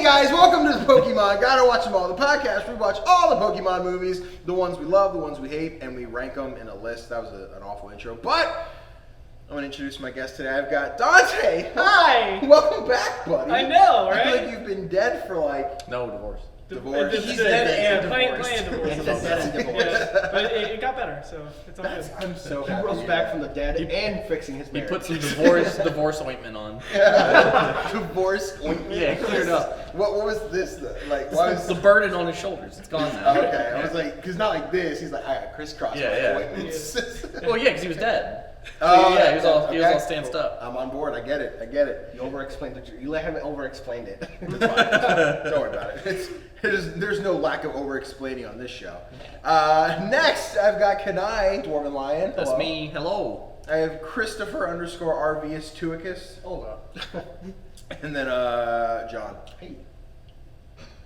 guys, welcome to the Pokemon Gotta Watch Them All, the podcast. We watch all the Pokemon movies, the ones we love, the ones we hate, and we rank them in a list. That was an awful intro, but I'm going to introduce my guest today. I've got Dante. Hi. Welcome back, buddy. I know, right? I feel like you've been dead for like... No, divorce. Divorce. He's dead and Playing divorced. divorce. Yeah, but it got better, so it's all good. I'm so He happy. rose back from the dead and fixing his He marriage. put some divorce ointment on. Divorce ointment. Yeah, cleared up. What was this? Like, why was... The burden on his shoulders. It's gone now. Okay, I was like, because not like this. He's like, I got crisscross my appointments. Well, yeah, because he was dead. Oh, yeah, he was all okay. stanced up. I'm on board. I get it. You over-explained it. You let him over-explain it. It's fine. Don't worry about it. There's no lack of over-explaining on this show. Next, I've got Kanai, Dwarven Lion. That's Hello. me. Hello. I have Christopher _ RVS Tuicus. Hold up. And then John. Hey.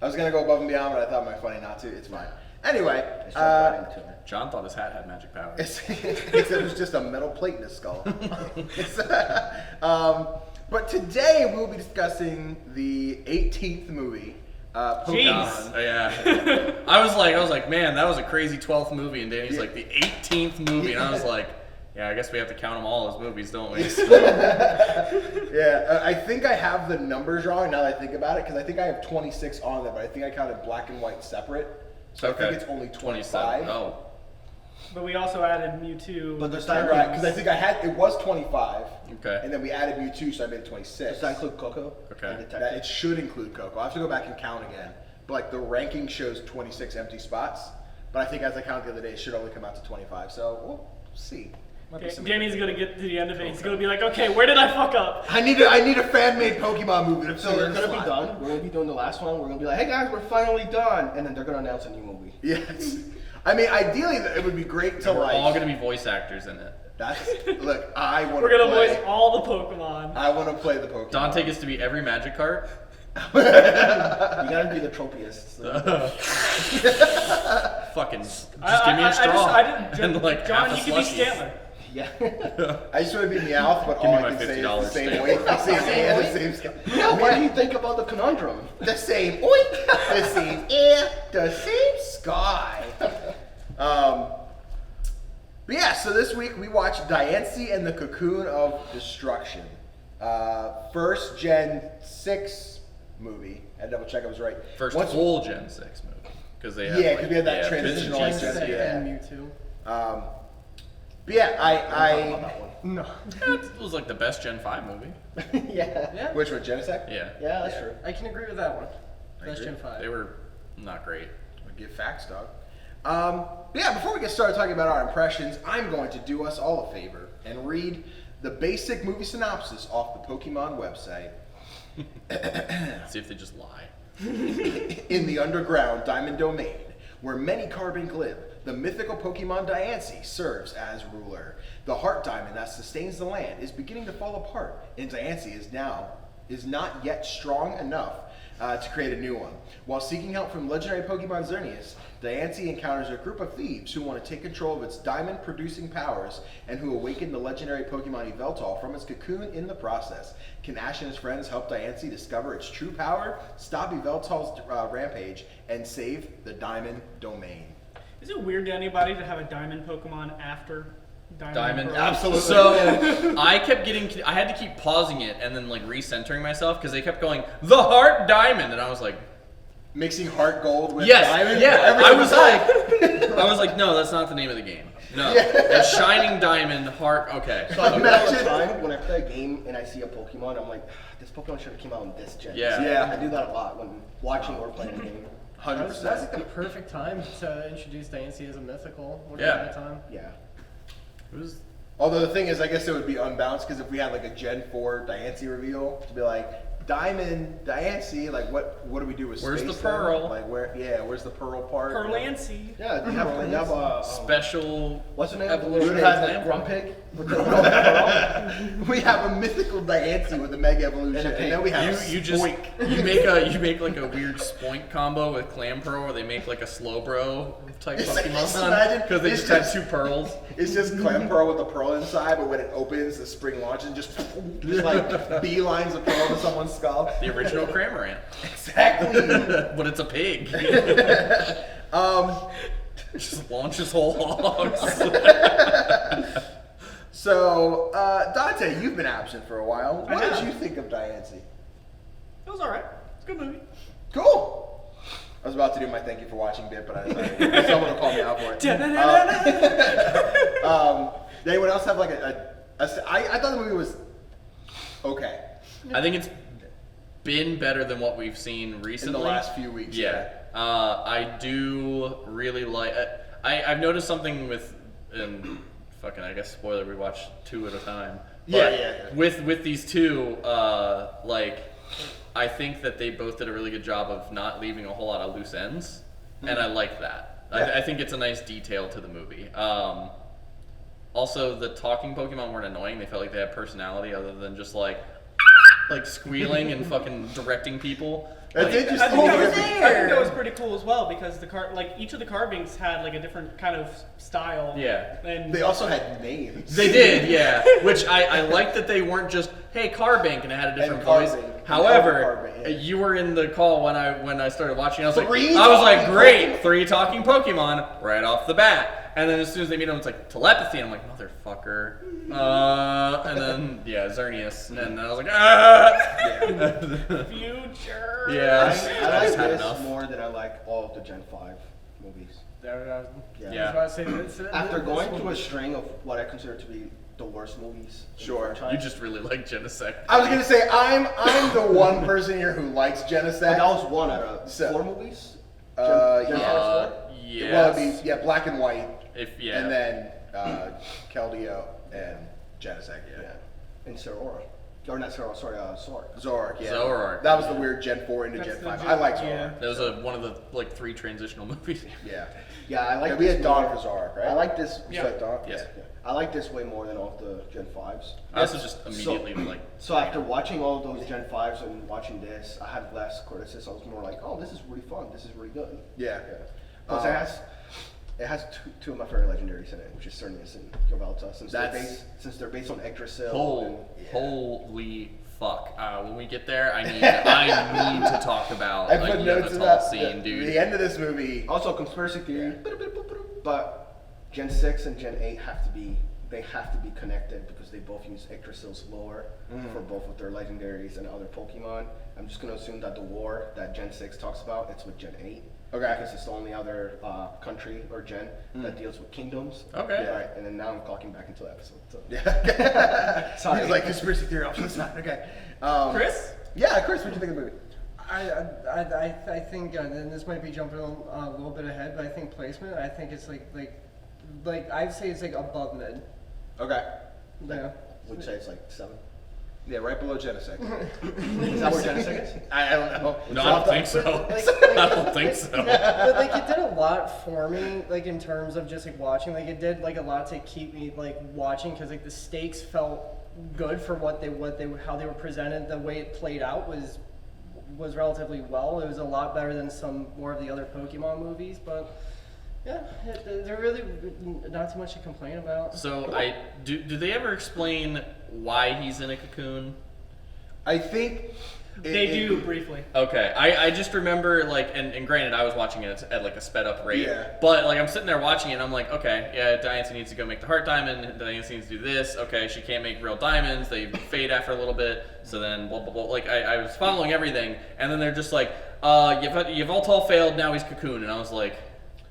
I was gonna go above and beyond, but I thought it might be funny not to. It's fine. Anyway, I started writing to him. John thought his hat had magic powers. it was just a metal plate in his skull. But today we'll be discussing the 18th movie, Pokemon. Jeez. Yeah. I was like, man, that was a crazy 12th movie, and Danny's like, the 18th movie, and I was like, yeah, I guess we have to count them all as movies, don't we? Yeah, I think I have the numbers wrong now that I think about it, because I think I have 26 on there, but I think I counted black and white separate. So Okay. I think it's only 27. 25. Oh. But we also added Mewtwo. But does Right, that because I think it was 25. Okay. And then we added Mewtwo, so I made it 26. does that include Coco? Okay. And That, Detective? it should include Coco. I have to go back and count again. But like the ranking shows 26 empty spots. But I think as I counted the other day, it should only come out to 25. So we'll see. Might be Okay, some- Danny's gonna get to the end of it. He's gonna be like, okay, where did I fuck up? I need a fan-made Pokemon movie to So fill we're in the gonna be slot. done. We're gonna be doing the last one. We're gonna be like, hey guys, we're finally done, and then they're gonna announce a new movie. Yes. I mean, ideally, it would be great to We're like. all going to be voice actors in it. Look, I want to We're gonna play. voice all the Pokemon. I want to play the Pokemon. Dante gets to be every magic card. You gotta be the tropiest. So. Fucking just give me a straw. and like John, half you a can be slushie. Stantler. Yeah. I just want to be Meowth, but Give all me I my can say is $50 the same steak. weight, the same air, the same sky. Yeah, what do you think about the conundrum? The same oink, the same air, the same sky. But yeah, so this week we watched Diancie and the Cocoon of Destruction. First Gen 6 movie. I had to double check I was right. First Once- full Gen 6 movie. Because they Yeah, 'cause we had that transitional Gen like Gen 6. yeah. and Mewtwo. But yeah, I that one. No. It was like the best Gen 5 movie. Yeah. which one, Genesect? Yeah. Yeah, that's true. I can agree with that one. I Best agree. Gen 5. They were not great. I give facts, dog. But yeah, before we get started talking about our impressions, I'm going to do us all a favor and read the basic movie synopsis off the Pokemon website. See if they just lie. In the underground Diamond Domain, where many Carbink live, the mythical Pokemon Diancie serves as ruler. The heart diamond that sustains the land is beginning to fall apart, and Diancie is not yet strong enough to create a new one. While seeking help from legendary Pokemon Xerneas, Diancie encounters a group of thieves who want to take control of its diamond-producing powers and who awaken the legendary Pokemon Yveltal from its cocoon in the process. Can Ash and his friends help Diancie discover its true power, stop Yveltal's rampage, and save the Diamond Domain? Is it weird to anybody to have a diamond Pokemon after Diamond. Pearl? Absolutely. So I had to keep pausing it and then like recentering myself because they kept going, the heart diamond. And I was like, Mixing heart gold with yes, diamond? yeah. Every I was time. like, no, that's not the name of the game. No, it's shining diamond heart. Okay. So I do that all the Imagine- time when I play a game and I see a Pokemon, I'm like, this Pokemon should have came out in this gen. Yeah. Yeah. I do that a lot when watching or playing a game. 100%. That's like the perfect time to introduce Diancie as a mythical. What Yeah. at a time? Yeah. It was Although the thing is, I guess it would be unbalanced because if we had like a Gen 4 Diancie reveal to be like, Diamond, Diancie, like what do we do with Where's space the then? pearl? Like where's the pearl part? Perlancy. Yeah, you have Pearl. a special. what's the name? Evolution It has example. Grumpig. We have a mythical Diancie with a Mega Evolution, and then we have you make like a weird Spoink combo with Clampearl where they make like a Slowbro type Pokemon because they just have 2 pearls. It's just Clampearl with a pearl inside, but when it opens, the spring launches and just like beelines a pearl to someone's skull. The original Cramorant. Exactly. But it's a pig. Just launches whole hogs. So, Dante, you've been absent for a while. What did you think of Diancie? It was alright. It's a good movie. Cool. I was about to do my thank you for watching bit, but I decided someone will call me out for it. Did anyone else have like I thought the movie was okay. I think it's been better than what we've seen recently. In the last few weeks. Yeah. I do really like. I've noticed something with, fucking, I guess spoiler. We watch 2 at a time. But yeah. With these 2, like, I think that they both did a really good job of not leaving a whole lot of loose ends, and I like that. Yeah. I think it's a nice detail to the movie. Also, the talking Pokemon weren't annoying. They felt like they had personality other than just like squealing and fucking directing people. That's interesting. I think that was pretty cool as well because each of the carvings had like a different kind of style. Yeah. And They also had names. They did, yeah. Which I like that they weren't just, hey, Carbink, and it had a different voice. Carbink. However, Carbink, yeah. you were in the call when I started watching. I was Three like, talking great, Pokemon? 3 talking Pokemon right off the bat. And then as soon as they meet him, it's like telepathy, and I'm like, motherfucker. And then Xerneas, and I was like, future. Yeah, I like just had this enough. more than I like all of the Gen 5 movies. Yeah. After going through a string of what I consider to be the worst movies. in the Sure. franchise, You just really like Genesect. I was gonna say I'm the one person here who likes but Genesect. that was 1 out of So- 4 movies. Yeah. Gen 5 4? Yes. Well, it'd be Black and White, And and then Keldeo and Genesect. Yeah. And Zeraora. Or not Zeraora, sorry, Sword. Zoroark. Yeah. Zoroark. That was the weird Gen 4 into That's Gen the 5. Gen- I like yeah. Zoroark. That was one of the 3 transitional movies. Yeah. Yeah, I like Yeah, we this had Dawn more- for Zoroark, right? I like this. You said Dawn? Yes. Yeah. I like this way more than all of the Gen 5s. I also just immediately like. So after watching all those Gen 5s and watching this, I had less criticism. I was more like, oh, this is really fun. This is really good. Yeah. Plus, it has two of my favorite legendaries in it, which is Xerneas and Yveltal, since they're based on Yggdrasil. Holy fuck! When we get there, I need to talk about I put notes Yveltal about scene, dude. the end of this movie. Also, conspiracy theory. But Gen 6 and Gen 8 have to be connected because they both use Yggdrasil's lore for both of their legendaries and other Pokemon. I'm just gonna assume that the war that Gen 6 talks about, it's with Gen 8. Okay. Because it's the only other country or gen that deals with kingdoms. Okay. Right. And then now I'm clocking back into the episode. So. Yeah. Sorry. He's like conspiracy theory. It's not okay. Chris? Yeah, Chris, what do you think of the movie? I think, and this might be jumping a little bit ahead, but I think placement, I think it's like I'd say it's like above mid. Okay. Yeah. Would say it's like 7. Yeah, right below Genesect. Is that where Genesect is? I don't know. No, I don't think so. I don't think so. But like it did a lot for me, like in terms of just like watching. Like it did like a lot to keep me like watching because like the stakes felt good for how they were presented. The way it played out was relatively well. It was a lot better than some more of the other Pokemon movies, but. Yeah, they're really not too much to complain about. So do they ever explain why he's in a cocoon? I think They do briefly. Okay, I just remember like, and granted, I was watching it at like a sped up rate. Yeah. But like, I'm sitting there watching it, and I'm like, okay, yeah, Diancie needs to go make the heart diamond. Diancie needs to do this. Okay, she can't make real diamonds. They fade after a little bit. So then, blah blah blah. Like, I was following everything, and then they're just like, Yveltal failed. Now he's cocoon, and I was like.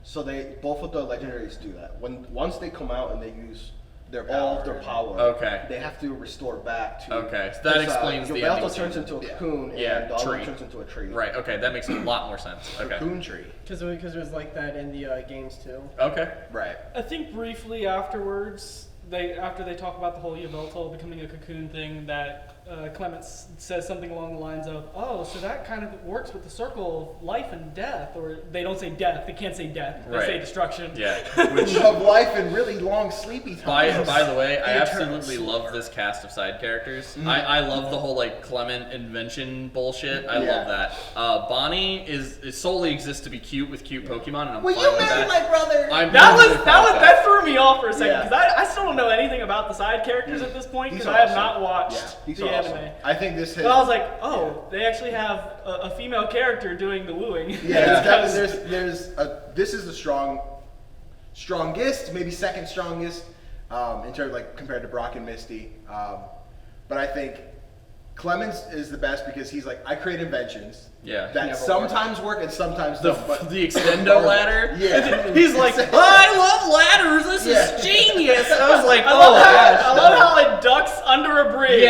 So both of the legendaries do that. Once they come out and they use power. all of their power, Okay. they have to restore back to. Okay, so that explains the ending Yveltal turns scene. into a cocoon, Yeah, and the other one tree. turns into a tree. Right. Okay, that makes a lot more sense. Okay. Cocoon tree. Because it was like that in the games too. Okay. Right. I think briefly afterwards, after they talk about the whole Yveltal becoming a cocoon thing, that Clements says something along the lines of, "Oh, so that kind of works with the circle of life and death," or they don't say death. They can't say death. They say destruction. Yeah. Which of life and really long sleepy times. by the way, I absolutely love this cast of side characters. I love the whole like Clement invention bullshit. I love that. Bonnie is solely exists to be cute with cute Pokemon, and I'm fine with that. my brother? That threw me off for a second because I still don't know anything about the side characters at this point because I have not watched the anime. I think this has. But I was like, oh, they actually have a female character doing the wooing. Yeah, this is the strongest, maybe second strongest, in terms of like compared to Brock and Misty. But I think Clemens is the best because he's like, I create inventions that sometimes work and sometimes don't. But the extendo ladder. Yeah, he's like, I love ladders. This is genius. I was like, I love how it ducks under a bridge,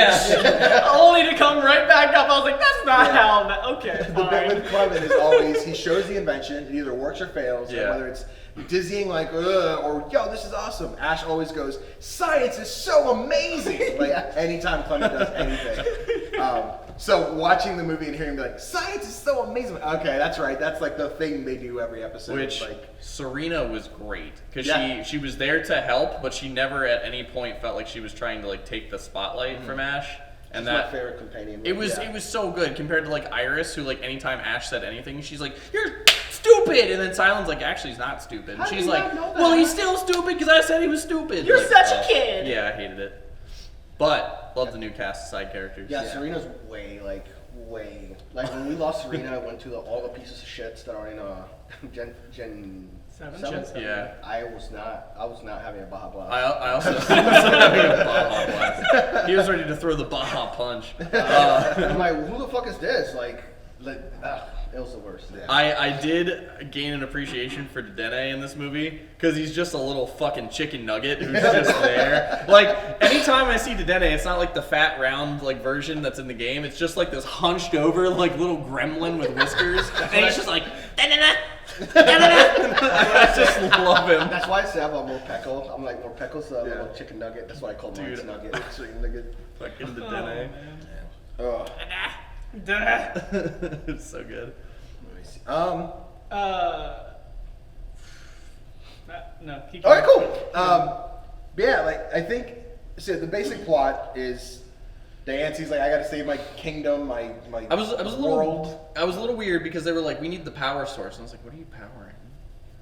only to come right back up. I was like, that's not how. Okay, the bit with Clement is always he shows the invention, it either works or fails, and whether it's dizzying like or yo, this is awesome. Ash always goes, science is so amazing. Like anytime Clement does anything. So watching the movie and hearing him be like, science is so amazing. Okay, that's right. That's like the thing they do every episode. Which like Serena was great because she was there to help, but she never at any point felt like she was trying to like take the spotlight from Ash. And She's that my favorite companion. it was so good compared to like Iris, who like anytime Ash said anything, she's like, "You're stupid," and then Silent's like, "Actually, he's not stupid." And she's like, "Well, he's still stupid because I said he was stupid." You're like, such a kid. Yeah, I hated it, but love the new cast of side characters. Yeah, Serena's way. Like when we lost Serena, I went to all the pieces of shits that are in Gen 7. Yeah. I was not having a Baja Blast. I also was having a Baja Blast. He was ready to throw the Baja Punch. I'm like, who the fuck is this? Like, it was the worst. Yeah. I did gain an appreciation for Dene in this movie because he's just a little fucking chicken nugget who's just there. Like anytime I see Dene, it's not like the fat round like version that's in the game. It's just like this hunched over like little gremlin with whiskers, and he's just like. I just love him. That's why I say I'm a Morpeko. I'm like Morpeko's a little chicken nugget. That's why I call mine nugget. Chicken nugget. Fucking the Dene. It's so good. let me see. No, keep All right, going. cool. But yeah, like I think so. The basic plot is Diancie's like, I gotta save my kingdom, my I was a world. little weird because they were like, we need the power source, and I was like, what are you powering?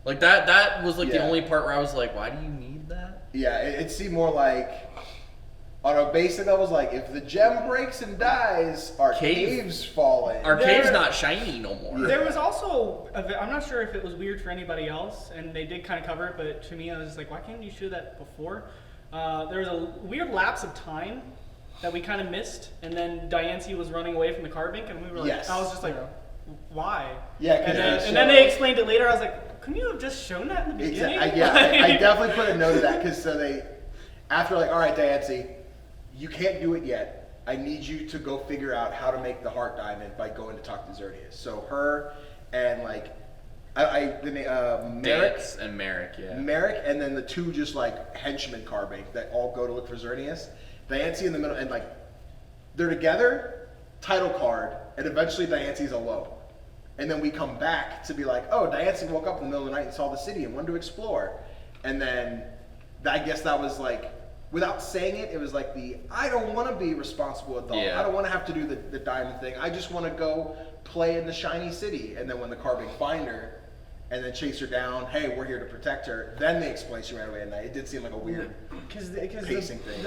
Like that was like the only part where I was like, why do you need that? Yeah, it seemed more like on a basic level, was like if the gem breaks and dies, our caves fall in. Our cave's not shiny no more. There was also, I'm not sure if it was weird for anybody else, and they did kind of cover it, but to me, I was just like, why can't you show that before? There was a weird lapse of time that we kind of missed, and then Diancie was running away from the carbink, and we were like, I was just like, why? Yeah, and then they explained it later. I was like, couldn't you have just shown that in the beginning? I definitely put a note of that because so they, after like, all right, Diancie, you can't do it yet. I need you to go figure out how to make the heart diamond by going to talk to Xerneas. So her and like, Merrick Dance and Merrick, Merrick, and then the two just like henchmen carbink that all go to look for Xerneas. Diancie in the middle, and like they're together, title card, and eventually Diancie's alone. And then we come back to be like, oh, Diancie woke up in the middle of the night and saw the city and wanted to explore. And then I guess that was like, without saying it, it was like I don't want to be responsible adult. I don't want to have to do the diamond thing. I just want to go play in the shiny city. And then when the carbink find her and then chase her down, hey, we're here to protect her, then they explain she ran away at night. It did seem like a weird pacing thing.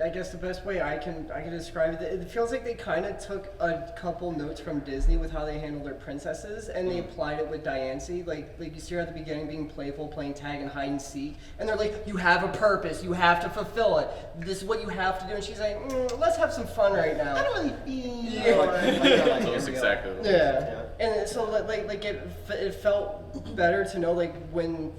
I guess the best way I can describe it, it feels like they kind of took a couple notes from Disney with how they handled their princesses, and they applied it with Diancie. Like you see her at the beginning being playful, playing tag and hide and seek, and they're like, you have a purpose, you have to fulfill it. This is what you have to do, and she's like, let's have some fun right now. I don't really feel. That's exactly what And so like it felt better to know like when.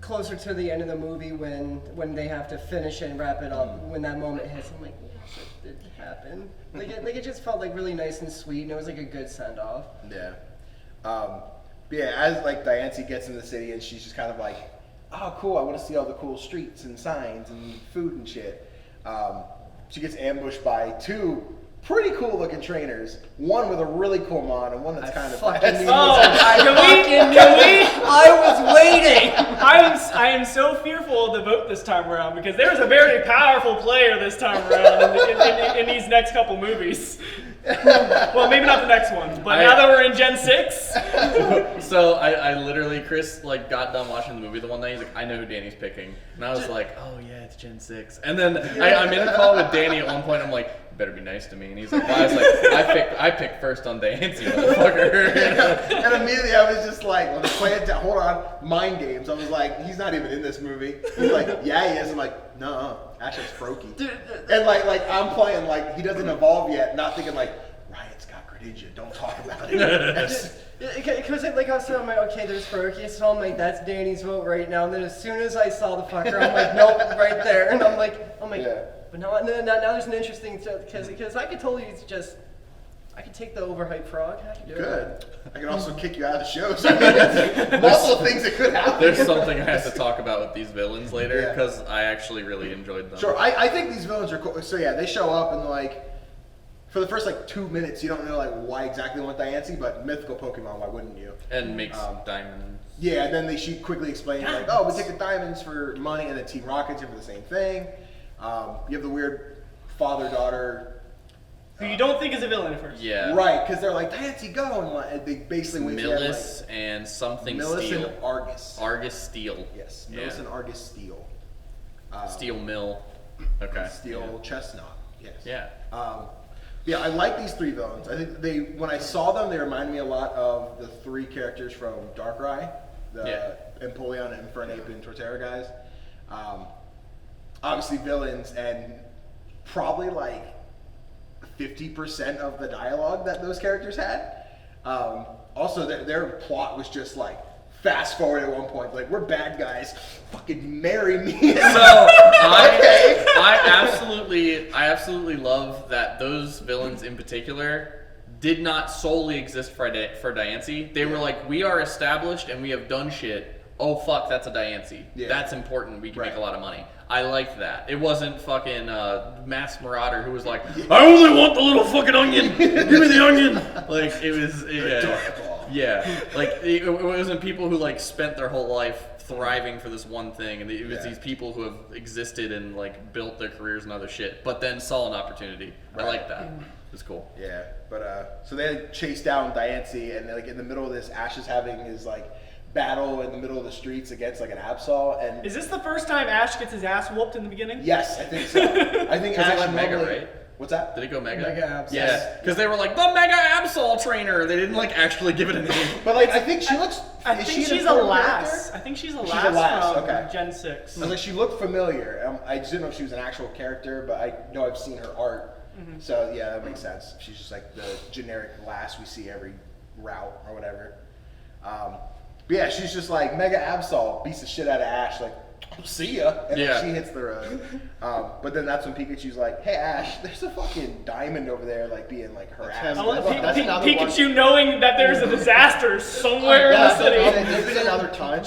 Closer to the end of the movie when they have to finish it and wrap it up, when that moment hits, I'm like, yes, it did happen. Like it just felt like really nice and sweet, and it was like a good send off. Yeah. But yeah, as like Diancie gets in the city and she's just kind of like, oh cool, I want to see all the cool streets and signs and food and shit. she gets ambushed by two pretty cool looking trainers. One with a really cool mon and one that's kind of fucking knew I was waiting. I am so fearful of the vote this time around because there's a very powerful player this time around in these next couple movies. Well, maybe not the next one, but now that we're in Gen 6. So I literally, Chris like got done watching the movie the one night. He's like, I know who Danny's picking, and I was like, oh yeah, it's Gen 6. And then I'm in a call with Danny at one point. I'm like, you better be nice to me, and he's like, why? I was like, I picked first on Diancie, motherfucker. And immediately I was just like, let's play it down. Hold on, mind games. I was like, he's not even in this movie. He's like, yeah, he is. I'm like, no, Ash is Froakie. And like I'm playing like he doesn't evolve yet, not thinking like Riot's got Greninja, don't talk about it. Because like I was saying, I'm like, okay, there's Froakie, so I'm like, that's Danny's vote right now. And then as soon as I saw the fucker, I'm like, nope, right there. And I'm like, Yeah. but now there's an interesting because I could totally just. I could take the overhyped frog. I could do it. Good. I can also kick you out of the show. So multiple things that could happen. There's something I have to talk about with these villains later Yeah. because I actually really enjoyed them. Sure, I think these villains are cool. So yeah, they show up and like, for the first like 2 minutes, you don't know like why exactly they want Diancie, but mythical Pokemon, why wouldn't you? And makes diamond. Yeah, and then she quickly explains like, oh, we take the diamonds for money, and then Team Rocket's in for the same thing. You have the weird father-daughter. Who you don't think is a villain at first. Yeah. Right, because they're like, Diancie, go! And they basically wait for Millis and something Millis Steel. and Argus. Argus Steel. Yes, Millis and Argus Steel. Steel Mill. Okay. Steel Chestnut. Yes. Yeah. Yeah, I like these three villains. I think when I saw them, they remind me a lot of the three characters from Darkrai, the Empoleon, Infernape, and Torterra guys. Obviously villains, and probably like 50% of the dialogue that those characters had. Also, their plot was just like fast forward at one point, like we're bad guys, fucking marry me. So I absolutely love that those villains in particular did not solely exist for Diancie. They were like, we are established and we have done shit. Oh fuck, that's a Diancie. Yeah. That's important. We can make a lot of money. I liked that. It wasn't fucking Mass Marauder who was like, I only want the little fucking onion. Give me the onion. Like it was, yeah. Like it wasn't people who like spent their whole life thriving for this one thing, and it was these people who have existed and like built their careers and other shit, but then saw an opportunity. I like that. It was cool. Yeah, but so they chase down Diancie, and like in the middle of this, Ash is having his like battle in the middle of the streets against like an Absol, and Is this the first time Ash gets his ass whooped in the beginning? yes, I think so. I think Because it Ash went Mega, normally- right? What's that? Did it go Mega? Mega Absol. Yeah, because they were like, the Mega Absol trainer. They didn't like actually give it a name. But like I think she looks. I is think she an she's a important lass. character? I think she's a She's a lass, lass, from okay. Gen 6. I was like, she looked familiar. I just didn't know if she was an actual character, but I know I've seen her art. So yeah, that makes sense. She's just like the generic lass we see every route or whatever. But yeah, she's just like Mega Absol beats the shit out of Ash, like see ya, and then she hits the road. But then that's when Pikachu's like, hey Ash, there's a fucking diamond over there, like being like harassed. I love That's another Pikachu knowing that there's a disaster somewhere in the city. There's been another time.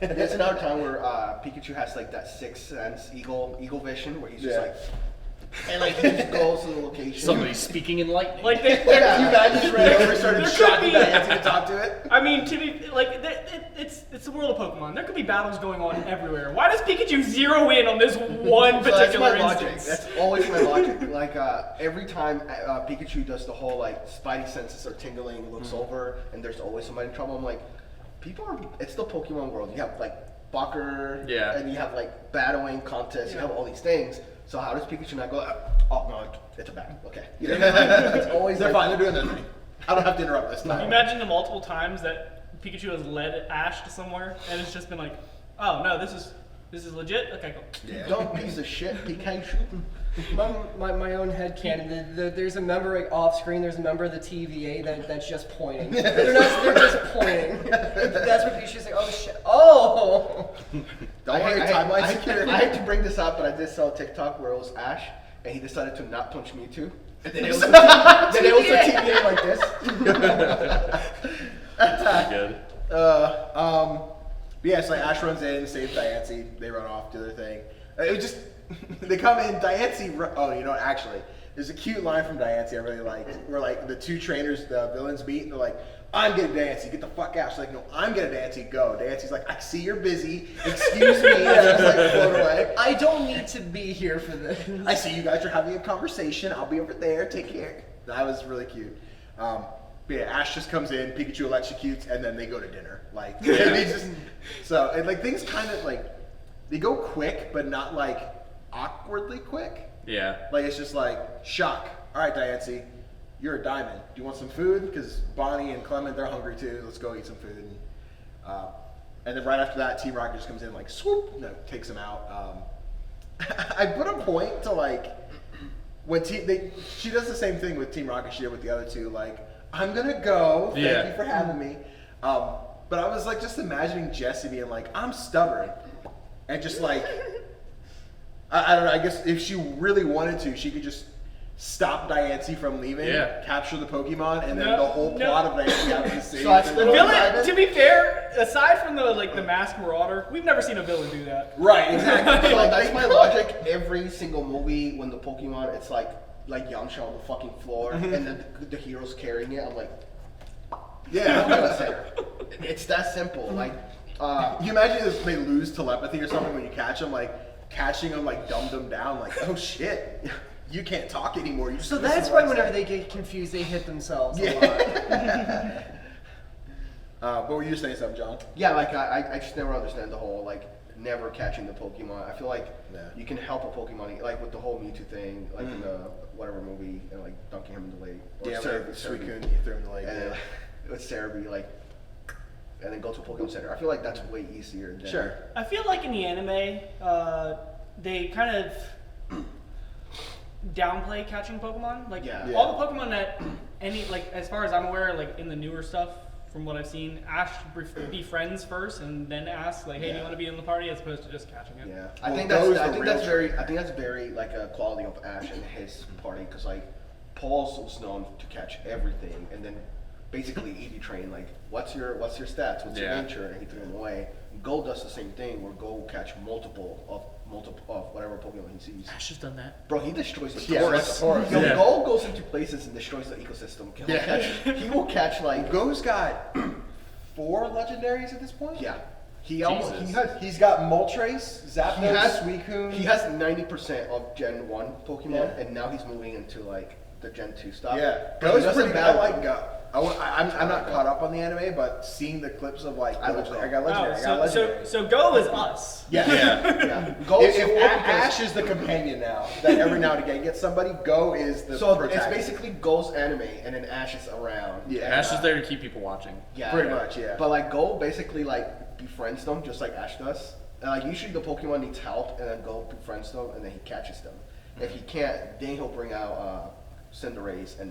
There's another time where Pikachu has like that sixth sense eagle vision, where he's just like, and like he just goes to the location. Somebody speaking in lightning. Like Can you imagine just ran over and started There could shocking be- Diancie to talk to it? I mean, to be like, it's the world of Pokemon. There could be battles going on everywhere. Why does Pikachu zero in on this one So that's particular my logic. instance? That's always my logic. Like every time Pikachu does the whole like spidey senses are tingling, looks over, and there's always somebody in trouble. I'm like, people are. It's the Pokemon world. You have like Bucker, and you have like battling contests. You have all these things. So how does Pikachu not go? Oh no, it's a battle. Okay. You know, it's always They're like, fine. They're doing their thing. I don't have to interrupt this Can you time. imagine the multiple times that Pikachu has led Ash to somewhere, and it's just been like, oh no, this is legit. Okay, cool. Yeah. dumb piece of shit, Pikachu. My own headcanon. There's a member like, off screen. There's a member of the TVA that's just pointing. They're just pointing. That's what Pikachu's like. Oh shit. Oh. Don't worry, timeline secure. I hate to bring this up, but I did saw a TikTok where it was Ash, and he decided to not punch Mewtwo. And then it was TVA like this. Pretty good. But yeah, so like Ash runs in, saves Diancie, they run off, do their thing. It was just they come in, Diancie, oh, you know what, actually, there's a cute line from Diancie I really liked, where like the two trainers, the villains meet, and they're like, I'm getting Diancie, get the fuck out. She's like, no, I'm getting Diancie, go. Diancie's like, I see you're busy, excuse me, and just like float away. I don't need to be here for this. I see you guys are having a conversation, I'll be over there, take care. That was really cute. But yeah, Ash just comes in, Pikachu electrocutes, and then they go to dinner. Like, they just, so, and like things kind of like, they go quick, but not like awkwardly quick. Yeah. Like it's just like, shock. All right, Diancie, you're a diamond. Do you want some food? Because Bonnie and Clement, they're hungry too. Let's go eat some food. And then right after that, Team Rocket just comes in like, swoop, no, takes him out. I put a point to like, when she does the same thing with Team Rocket she did with the other two. Like, I'm gonna go. Thank you for having me. But I was like just imagining Jessie being like, I'm stubborn. And just like, I don't know, I guess if she really wanted to, she could just stop Diancie from leaving, capture the Pokemon, and then the whole plot of Diancie having to save the villain, to be fair, aside from the masked marauder, we've never seen a villain do that. Right, exactly. So like, that's my logic. Every single movie when the Pokemon, it's like Yamcha on the fucking floor, and then the hero's carrying it. I'm like, it's that simple. Like, you imagine if they lose telepathy or something when you catch them, like catching them like dumbed them down, like, oh shit, you can't talk anymore. You So that's why whenever they get confused, they hit themselves a lot. But were you saying something, John? yeah, like I just never understand the whole like never catching the Pokemon. I feel like you can help a Pokemon, like with the whole Mewtwo thing, like in the whatever movie, and like dunking him in the lake. Or Suicune, you threw him in the lake. And with Cerebi, like, and then go to a Pokemon Center. I feel like that's way easier than I feel like in the anime, they kind of downplay catching Pokemon. Like all the Pokemon that as far as I'm aware, like in the newer stuff, from what I've seen, Ash befriends first and then asks like, "Hey, do you want to be in the party?" as opposed to just catching it. Yeah, I think that's very like a quality of Ash and his party, because like Paul's was known to catch everything, and then basically EV train like, what's your stats, what's your nature, and he threw him away. Go does the same thing, where Go will catch multiple of whatever Pokemon he sees. Ash has done that. Bro, he destroys the forest. Go goes into places and destroys the ecosystem. He will catch like. Go's got 4 legendaries at this point. Yeah. He's got Moltres, Zapdos, Suicune. He has 90% of Gen 1 Pokemon, and now he's moving into like the Gen 2 stuff. Yeah, But Go's he doesn't pretty bad. I battle. like Go. I'm not caught up on the anime, but seeing the clips of like, I got legendary. So Go is us. Yeah. Go if Ash is the companion now, that every now and again gets somebody, Go is the protagonist. It's basically Go's anime, and then Ash is around. Yeah. Ash is there to keep people watching. Yeah, pretty much. Yeah. But like Go basically like befriends them just like Ash does. And like usually the Pokemon needs help, and then Go befriends them, and then he catches them. If he can't, then he'll bring out Cinderace and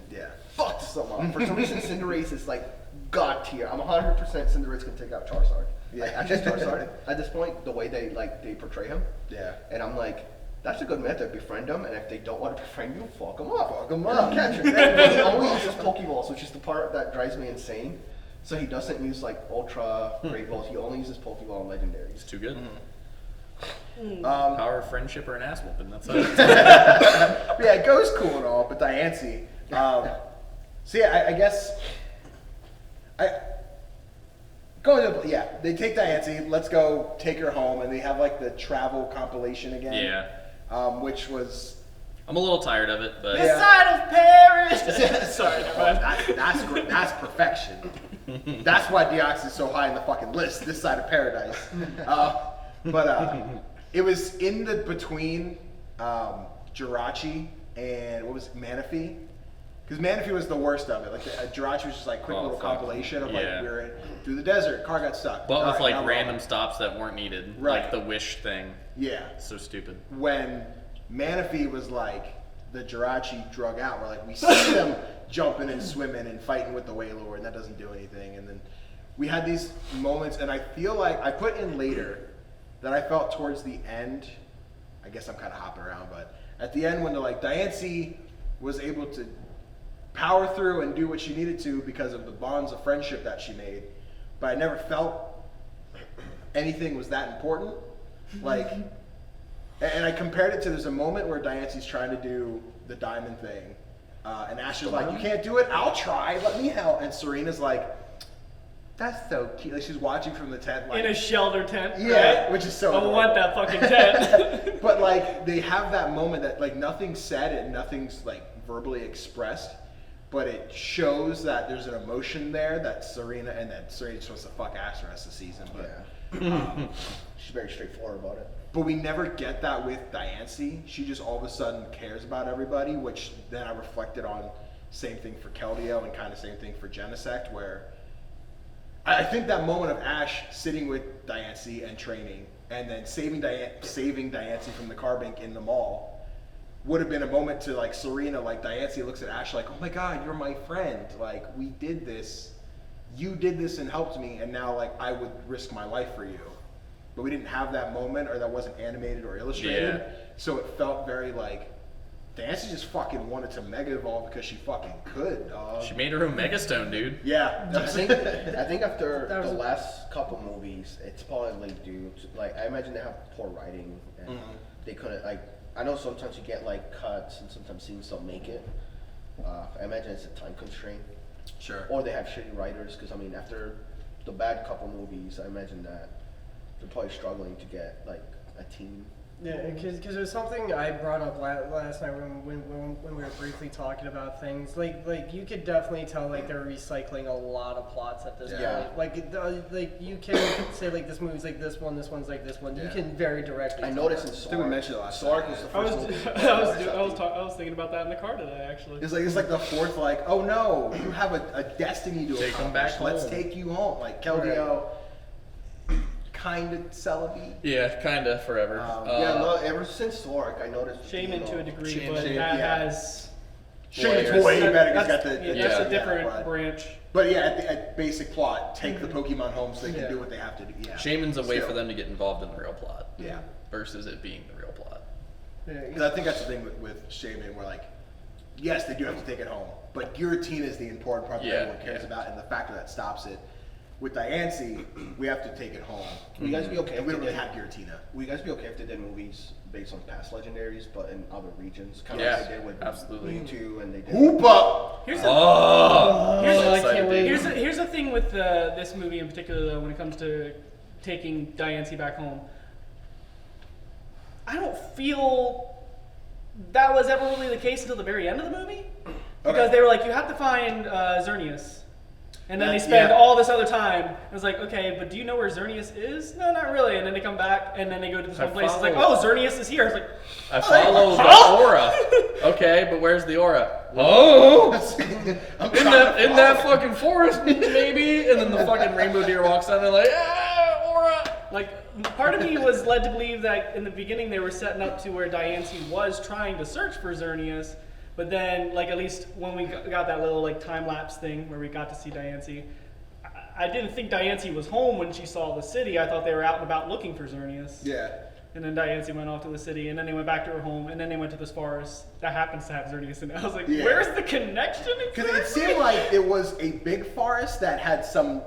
fuck some up. For some reason, Cinderace is like god tier. I'm 100% Cinderace can take out Charizard. Like actually Charizard at this point, the way they portray him. Yeah. And I'm like, that's a good method. Befriend them, and if they don't want to befriend you, fuck them up. Fuck 'em up. Catch him. But he only uses Pokeballs, which is the part that drives me insane. So he doesn't use like Ultra, Great Balls. He only uses Pokeball and Legendaries. It's too good. Power of friendship or an ass whooping. That's it. Yeah, it goes cool and all, but Diancie. So yeah, I guess they take Diancie. Let's go take her home, and they have like the travel compilation again. Yeah. Which was. I'm a little tired of it, but This side of Paris. Sorry, never mind. That's great. That's perfection. That's why Deoxys is so high in the fucking list. This side of paradise. But it was in the between Jirachi and what was it, Manaphy? Because Manaphy was the worst of it. Like Jirachi was just like quick little compilation of like we were through the desert, car got stuck. But with like random stops that weren't needed, like the wish thing. Yeah. So stupid. When Manaphy was like the Jirachi drug out, where like we see them jumping and swimming and fighting with the Wailord, and that doesn't do anything. And then we had these moments, and I feel like I put in later that I felt towards the end. I guess I'm kind of hopping around, but at the end when the like Diancie was able to power through and do what she needed to because of the bonds of friendship that she made, but I never felt anything was that important. Like And I compared it to, there's a moment where Diancie's trying to do the diamond thing, and Ash is like, you can't do it, I'll try, let me help. And Serena's like, that's so cute. Like, she's watching from the tent. Like, In a shelter tent. yeah, right? which is so I adorable. want that fucking tent. But like, they have that moment that like nothing's said and nothing's like verbally expressed, but it shows that there's an emotion there that Serena, and that Serena's supposed to fuck Ash the rest of the season. But She's very straightforward about it. But we never get that with Diancie. She just all of a sudden cares about everybody, which then I reflected on. Same thing for Keldeo and kind of same thing for Genesect, where I think that moment of Ash sitting with Diancie and training, and then saving Diancie from the carbink in the mall, would have been a moment to like Serena, like Diancie looks at Ash like, oh my God, you're my friend. Like, we did this. You did this and helped me, and now like I would risk my life for you. But we didn't have that moment, or that wasn't animated or illustrated. Yeah. So it felt very like, Diancie just fucking wanted to Mega Evolve because she fucking could, dog. She made her own Megastone, dude. Yeah. I think after That was the a- last couple movies, it's probably due to, like, I imagine they have poor writing and they couldn't, like, I know sometimes you get like cuts and sometimes scenes don't make it. I imagine it's a time constraint. Sure. Or they have shitty writers, because I mean, after the bad couple movies, I imagine that they're probably struggling to get like a team. Yeah, because it was something I brought up last night when we were briefly talking about things. Like you could definitely tell like they're recycling a lot of plots at this Yeah. point. Like you can say like this movie's like this one, this one's like this one. You Yeah. can very directly. I tell noticed in that. I think we Sork, mentioned it last Sork time, was the yeah. I first was, movie. I was thinking about that in the car today, actually. It's like the fourth, like, oh no, you have a destiny to Take 'em accomplish. back Let's home. take you home. Like Keldeo, kind of celebi. Yeah, kinda forever. Yeah, no, ever since Sork, I noticed. Shaman to a degree, Shame, but shame, that yeah. has... Shaman's Well, way that's- better. He's That's, got the yeah, that's yeah, a different but- branch. But yeah, at basic plot, take the Pokemon home so they can Yeah. do what they have to do. Yeah. Shaman's a way Still. for them to get involved in the real plot. Yeah. Versus it being the real plot. Because I think that's the thing with Shaman, where like, yes, they do have to take it home, but Giratina is the important part that Yeah, everyone cares yeah. about, and the factor that stops it. With Diancie, we have to take it home. Will you guys be okay And we if don't they really did? have Giratina. Will you guys be okay if they did movies based on past legendaries, but in other regions, kind of Yeah, like they did with absolutely. Mewtwo and they did. Hoopa! Here's a, Oh! Here's so a- excited, dude. here's the thing with this movie in particular, though, when it comes to taking Diancie back home. I don't feel that was ever really the case until the very end of the movie. Because they were like, you have to find Xerneas. And then they spend Yeah. all this other time. It was like, okay, but do you know where Xerneas is? No, not really. And then they come back, and then they go to this I one place. It's like, follow. oh, Xerneas is here. It's like, I follow the aura. Okay, but where's the aura? Oh! in that fucking forest, maybe. And then the fucking rainbow deer walks down and they're like, ah, aura. like, part of me was led to believe that in the beginning they were setting up to where Diancie was trying to search for Xerneas. But then, like, at least when we got that little, like, time-lapse thing where we got to see Diancie, I didn't think Diancie was home when she saw the city. I thought they were out and about looking for Xerneas. Yeah. And then Diancie went off to the city, and then they went back to her home, and then they went to this forest that happens to have Xerneas in it. I was like, Yeah. where's the connection Because it seemed like it was a big forest that had some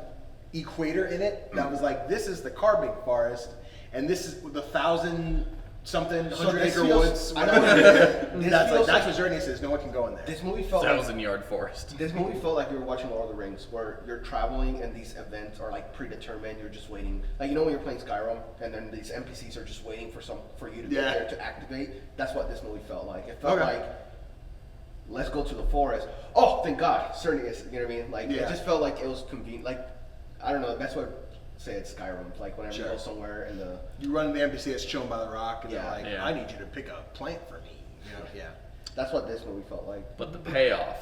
equator in it that was like, this is the Carbink forest, and this is the 1,000-something, So 100 this acre feels- woods. I Whatever. This That's feels what like- Xerneas is. No one can go in there. This movie felt like 1,000-yard forest. This movie felt like you were watching Lord of the Rings, where you're traveling and these events are like predetermined. You're just waiting, like you know when you're playing Skyrim, and then these NPCs are just waiting for you to get Yeah. there to activate. That's what this movie felt like. It felt Okay. like, let's go to the forest. Oh, thank God, Xerneas. You know what I mean? Like Yeah. it just felt like it was convenient. Like I don't know. That's what say it's Skyrim. Like whenever Sure. you go somewhere in the You run the NPC that's chilling by the rock, and Yeah. they're like, Yeah. I need you to pick a plant for me. You know? Yeah. that's what this movie felt like. But the payoff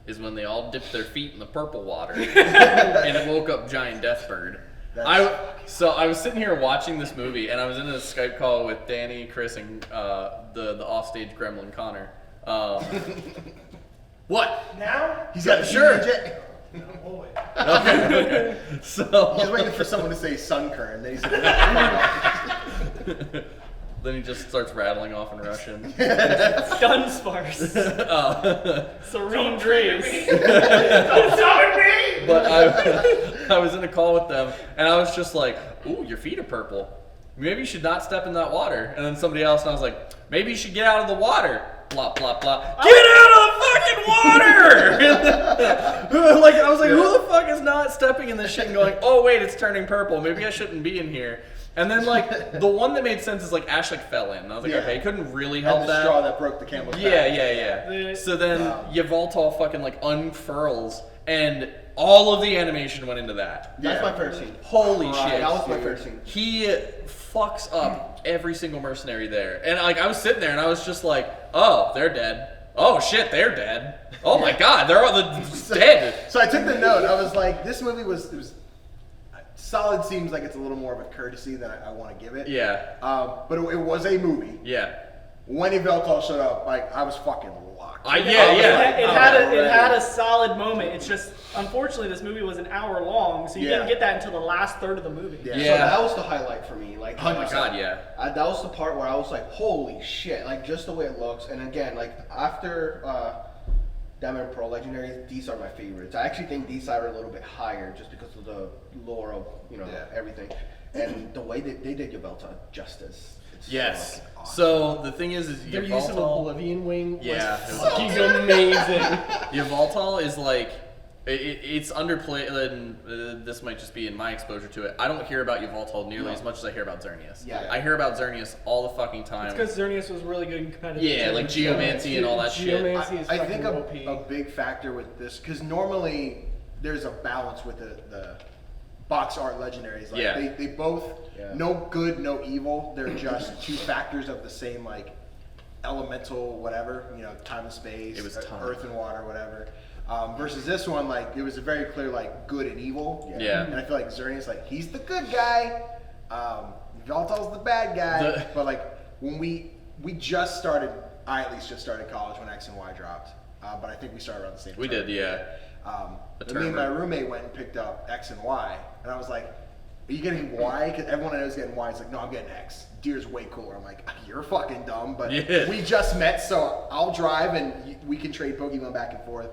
is when they all dipped their feet in the purple water and it woke up giant deathbird. So I was sitting here watching this movie and I was in a Skype call with Danny, Chris, and the offstage gremlin Connor. What? Now? He's got the Sure. jet. Okay. So He's waiting for someone to say Sunkern, then he's like, then he just starts rattling off in Russian. Dunsparce. Serene Drees. But I was in a call with them, and I was just like, "Ooh, your feet are purple." maybe you should not step in that water. And then somebody else, and I was like, maybe you should get out of the water. Blah, blah, blah. Get out of the fucking water! Like, I was like, who the fuck is not stepping in this shit and going, oh, wait, it's turning purple. Maybe I shouldn't be in here. And then, like, the one that made sense is, like, Ash, like, fell in. And I was like, okay, he couldn't really help And the that. straw that broke the camel's back. Yeah. So then Yveltal fucking, like, unfurls, and all of the animation went into that. That's my first scene. Holy shit. That was my first scene. He fucks up every single mercenary there. And, like, I was sitting there, and I was just like, oh, they're dead. Oh, shit, they're dead. Oh, my God, they're all dead. So I took the note. I was like, this movie was solid. Seems like it's a little more of a courtesy than I want to give it. Yeah. But it was a movie. Yeah. When yveltal showed up, like I was fucking locked. It had a solid moment. It's just unfortunately this movie was an hour long, so you didn't get that until the last third of the movie. So that was the highlight for me. Like, oh my God, yeah. That was the part where I was like, holy shit! Like just the way it looks, and again, like after Diamond Pro Legendaries, these are my favorites. I actually think these are a little bit higher just because of the lore of everything, and the way that they did Yveltal justice. Yes. Awesome. So the thing is Their use of Oblivion Wing was fucking Yveltal. amazing. Yveltal is like, it's underplayed, and this might just be in my exposure to it. I don't hear about Yveltal nearly as much as I hear about Xerneas. Yeah. I hear about Xerneas all the fucking time. It's because Xerneas was really good and competitive. Yeah, like Geomancy and all that shit. Geomancy is I think fucking a OP. big factor with this, because normally there's a balance with the box art legendaries. Like they both no good, no evil. They're just two factors of the same like elemental whatever, time and space, It was time. earth and water, whatever. Versus this one, like it was a very clear like good and evil. Yeah. And I feel like Xerneas, like he's the good guy. Yveltal's the bad guy. But like when we just started, I at least just started college when X and Y dropped. But I think we started around the same time. We did, yeah. Me and my roommate went and picked up X and Y, and I was like, "Are you getting Y?" Because everyone I know is getting Y. He's like, "No, I'm getting X. Deer's way cooler." I'm like, "You're fucking dumb," but we just met, so I'll drive and we can trade Pokemon back and forth.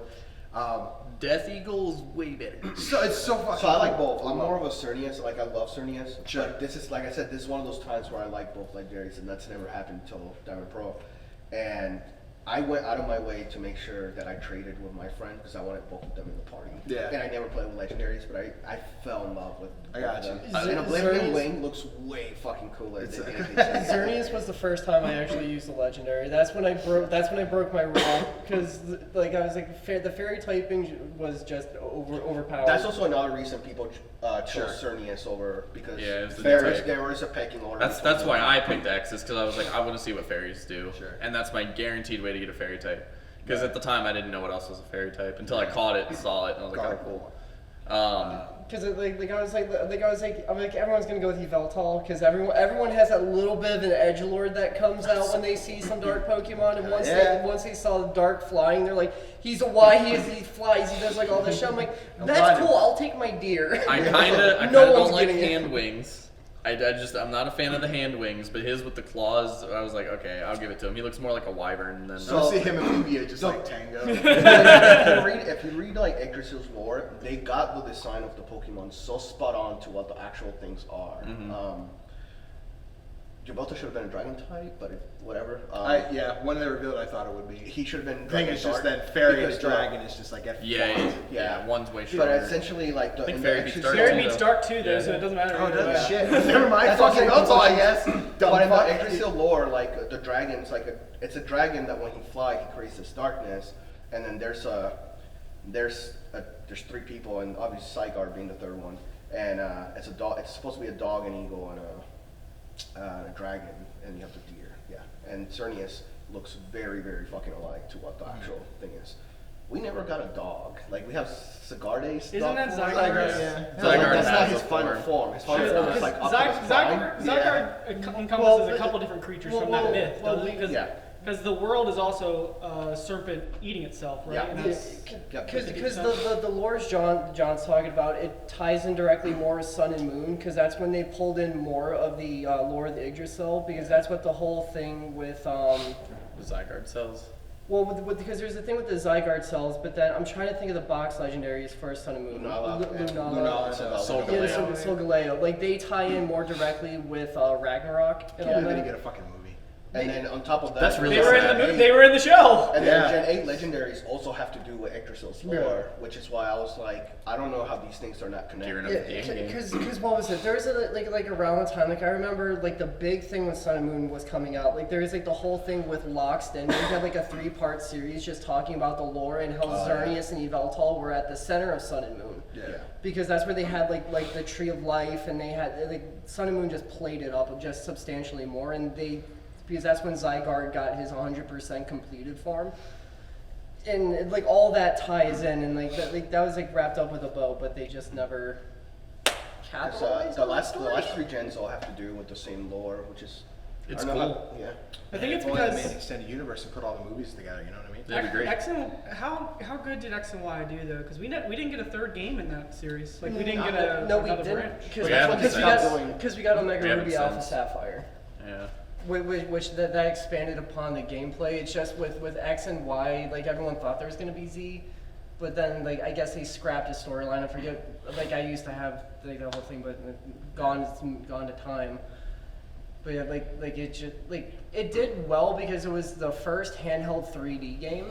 Death Eagle is way better. So it's so fucking. So I like cool. both. I'm more of a Xerneas. Like I love Xerneas. Sure. But this is, like I said, this is one of those times where I like both legendaries, and that's never happened until Diamond Pro. And I went out of my way to make sure that I traded with my friend because I wanted both of them in the party. Yeah. And I never played with legendaries, but I fell in love with I got both of you. them. And Oblivion Wing looks way fucking cooler than anything. Xerneas was the first time I actually used the legendary. That's when I broke my rule because like I was like the fairy typing was just overpowered. That's also another reason people chose Sure. Xerneas over because Yeah, it was the there is a pecking order. That's why I picked X, is because I was like, I want to see what fairies do. Sure. And that's my guaranteed way to get a fairy type. Because at the time I didn't know what else was a fairy type until I caught it and saw it, and I was like, oh, cool. Because I'm like everyone's gonna go with Yveltal because everyone has that little bit of an edgelord that comes out when they see some dark Pokemon, and once they saw the dark flying, they're like, he flies, he does like all this shit. I'm like, that's cool, I'll take my deer. I kinda don't like hand wings. I'm not a fan of the hand wings, but his with the claws, I was like, okay, I'll give it to him. He looks more like a wyvern than. So see him and Lugia just like Tango. if you read like Yggdrasil's lore, they got the design of the Pokemon so spot on to what the actual things are. Yveltal should have been a dragon type, but whatever. When they revealed it, I thought it would be. He should have been. The thing Dragon is just Dark that fairy and because dragon is just like Yeah, one's way But stronger. essentially, like I think in Fairy the beats Yggdrasil- Dark Fairy beats Dark too, though, Yeah. so it doesn't matter. Oh, either does way. shit. Never mind. That's what Fucking I'm saying. Yveltal, I guess. But in the fuck. Yggdrasil lore, like the dragon's like it's a dragon that when he flies, he creates this darkness, and then there's three people, and obviously Zygarde being the third one, and it's a dog. It's supposed to be a dog, an eagle, and a dragon, and you have the deer. Yeah, and Xerneas looks very, very fucking alike to what the actual thing is. We never got a dog. Like we have Zygarde's Isn't dog that form. Zygarde? Yeah. Zygarde That's not has his a final form. form. His final form is like up to his Zygarde spine. encompasses a couple different creatures from that myth, doesn't it? yeah. Because the world is also a serpent eating itself, right? Yeah. And that's- Because the lores John's talking about, it ties in directly more with Sun and Moon, because that's when they pulled in more of the lore of the Yggdrasil, because that's what the whole thing with The Zygarde cells. Well, because there's the thing with the Zygarde cells, but then I'm trying to think of the box legendaries for Sun and Moon. Lunala, Solgaleo. Like, they tie in more directly with Ragnarok and all They didn't that. get a fucking movie. And then on top of that, That's really They were in sad. the they were in the show. And Yeah. then Gen 8 legendaries also have to do with Yggdrasil's lore, which is why I was like, I don't know how these things are not Gearing connected. up the game. Because what was it? There was like around the time, like I remember like the big thing when Sun and Moon was coming out. Like there was like the whole thing with Loxton. We had like a 3-part series just talking about the lore and how Xerneas and Yveltal were at the center of Sun and Moon. Yeah. Because that's where they had like the Tree of Life, and they had like Sun and Moon just played it up just substantially more, and because that's when Zygarde got his 100% completed form. And like all that ties in, and that was like wrapped up with a bow, but they just never capitalized The on that last story. 3 gens all have to do with the same lore, which is It's I don't know cool. yeah. I think it's If only they because made an extended universe and put all the movies together. You know what I mean? That'd be great. X and how good did X and Y do though? Because we didn't get a third game in that series. Like we didn't get No, we another didn't, branch. because We haven't we got Omega We haven't Ruby Alpha since. Sapphire. Yeah. Which that expanded upon the gameplay. It's just with X and Y, like everyone thought there was gonna be Z, but then like I guess they scrapped his storyline. I forget. Like I used to have like the whole thing, but gone to time. But yeah, like it just it did well because it was the first handheld 3D game,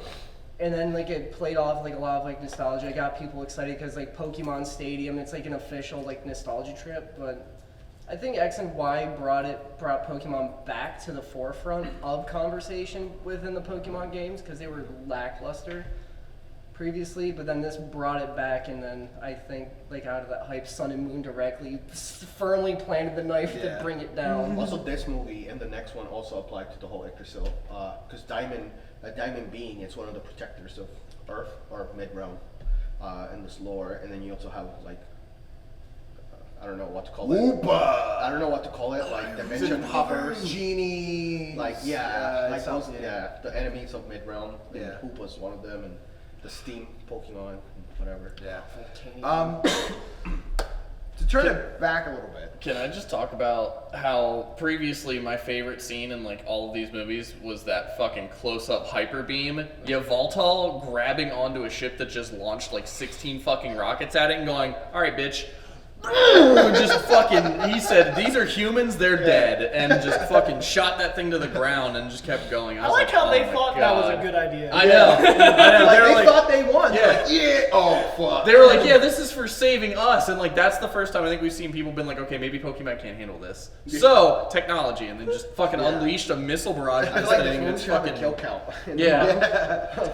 and then like it played off like a lot of like nostalgia. It got people excited because like Pokemon Stadium, it's like an official like nostalgia trip, but. I think X and Y brought Pokemon back to the forefront of conversation within the Pokemon games because they were lackluster previously, but then this brought it back, and then I think like out of that hype, Sun and Moon directly firmly planted the knife to bring it down. Also, this movie and the next one also applied to the whole Yggdrasil, because Diamond being it's one of the protectors of Earth or Mid-Realm in this lore, and then you also have like I don't know what to call it. Hoopa! I don't know what to call it, like dimension hoppers, Genie. like like those, the enemies of Mid-Realm. And Yeah. Hoopa's one of them, and the Steam Pokemon, and whatever. Yeah. To turn it back a little bit. Can I just talk about how previously my favorite scene in like all of these movies was that fucking close-up hyper beam? Yveltal grabbing onto a ship that just launched like 16 fucking rockets at it and going, "All right, bitch." Just fucking, he said, "These are humans, they're dead," and just fucking shot that thing to the ground and just kept going. I was like how "Oh they my thought that was a God." good idea. I know. I know. Like, They were they like, thought they won. Yeah. They're like, yeah. Oh fuck. they were like, "Yeah, this is for saving us," and like that's the first time I think we've seen people been like, "Okay, maybe Pokemon can't handle this." So technology, and then just fucking unleashed a missile barrage at I this like thing. the And it's fucking fucking kill count. yeah.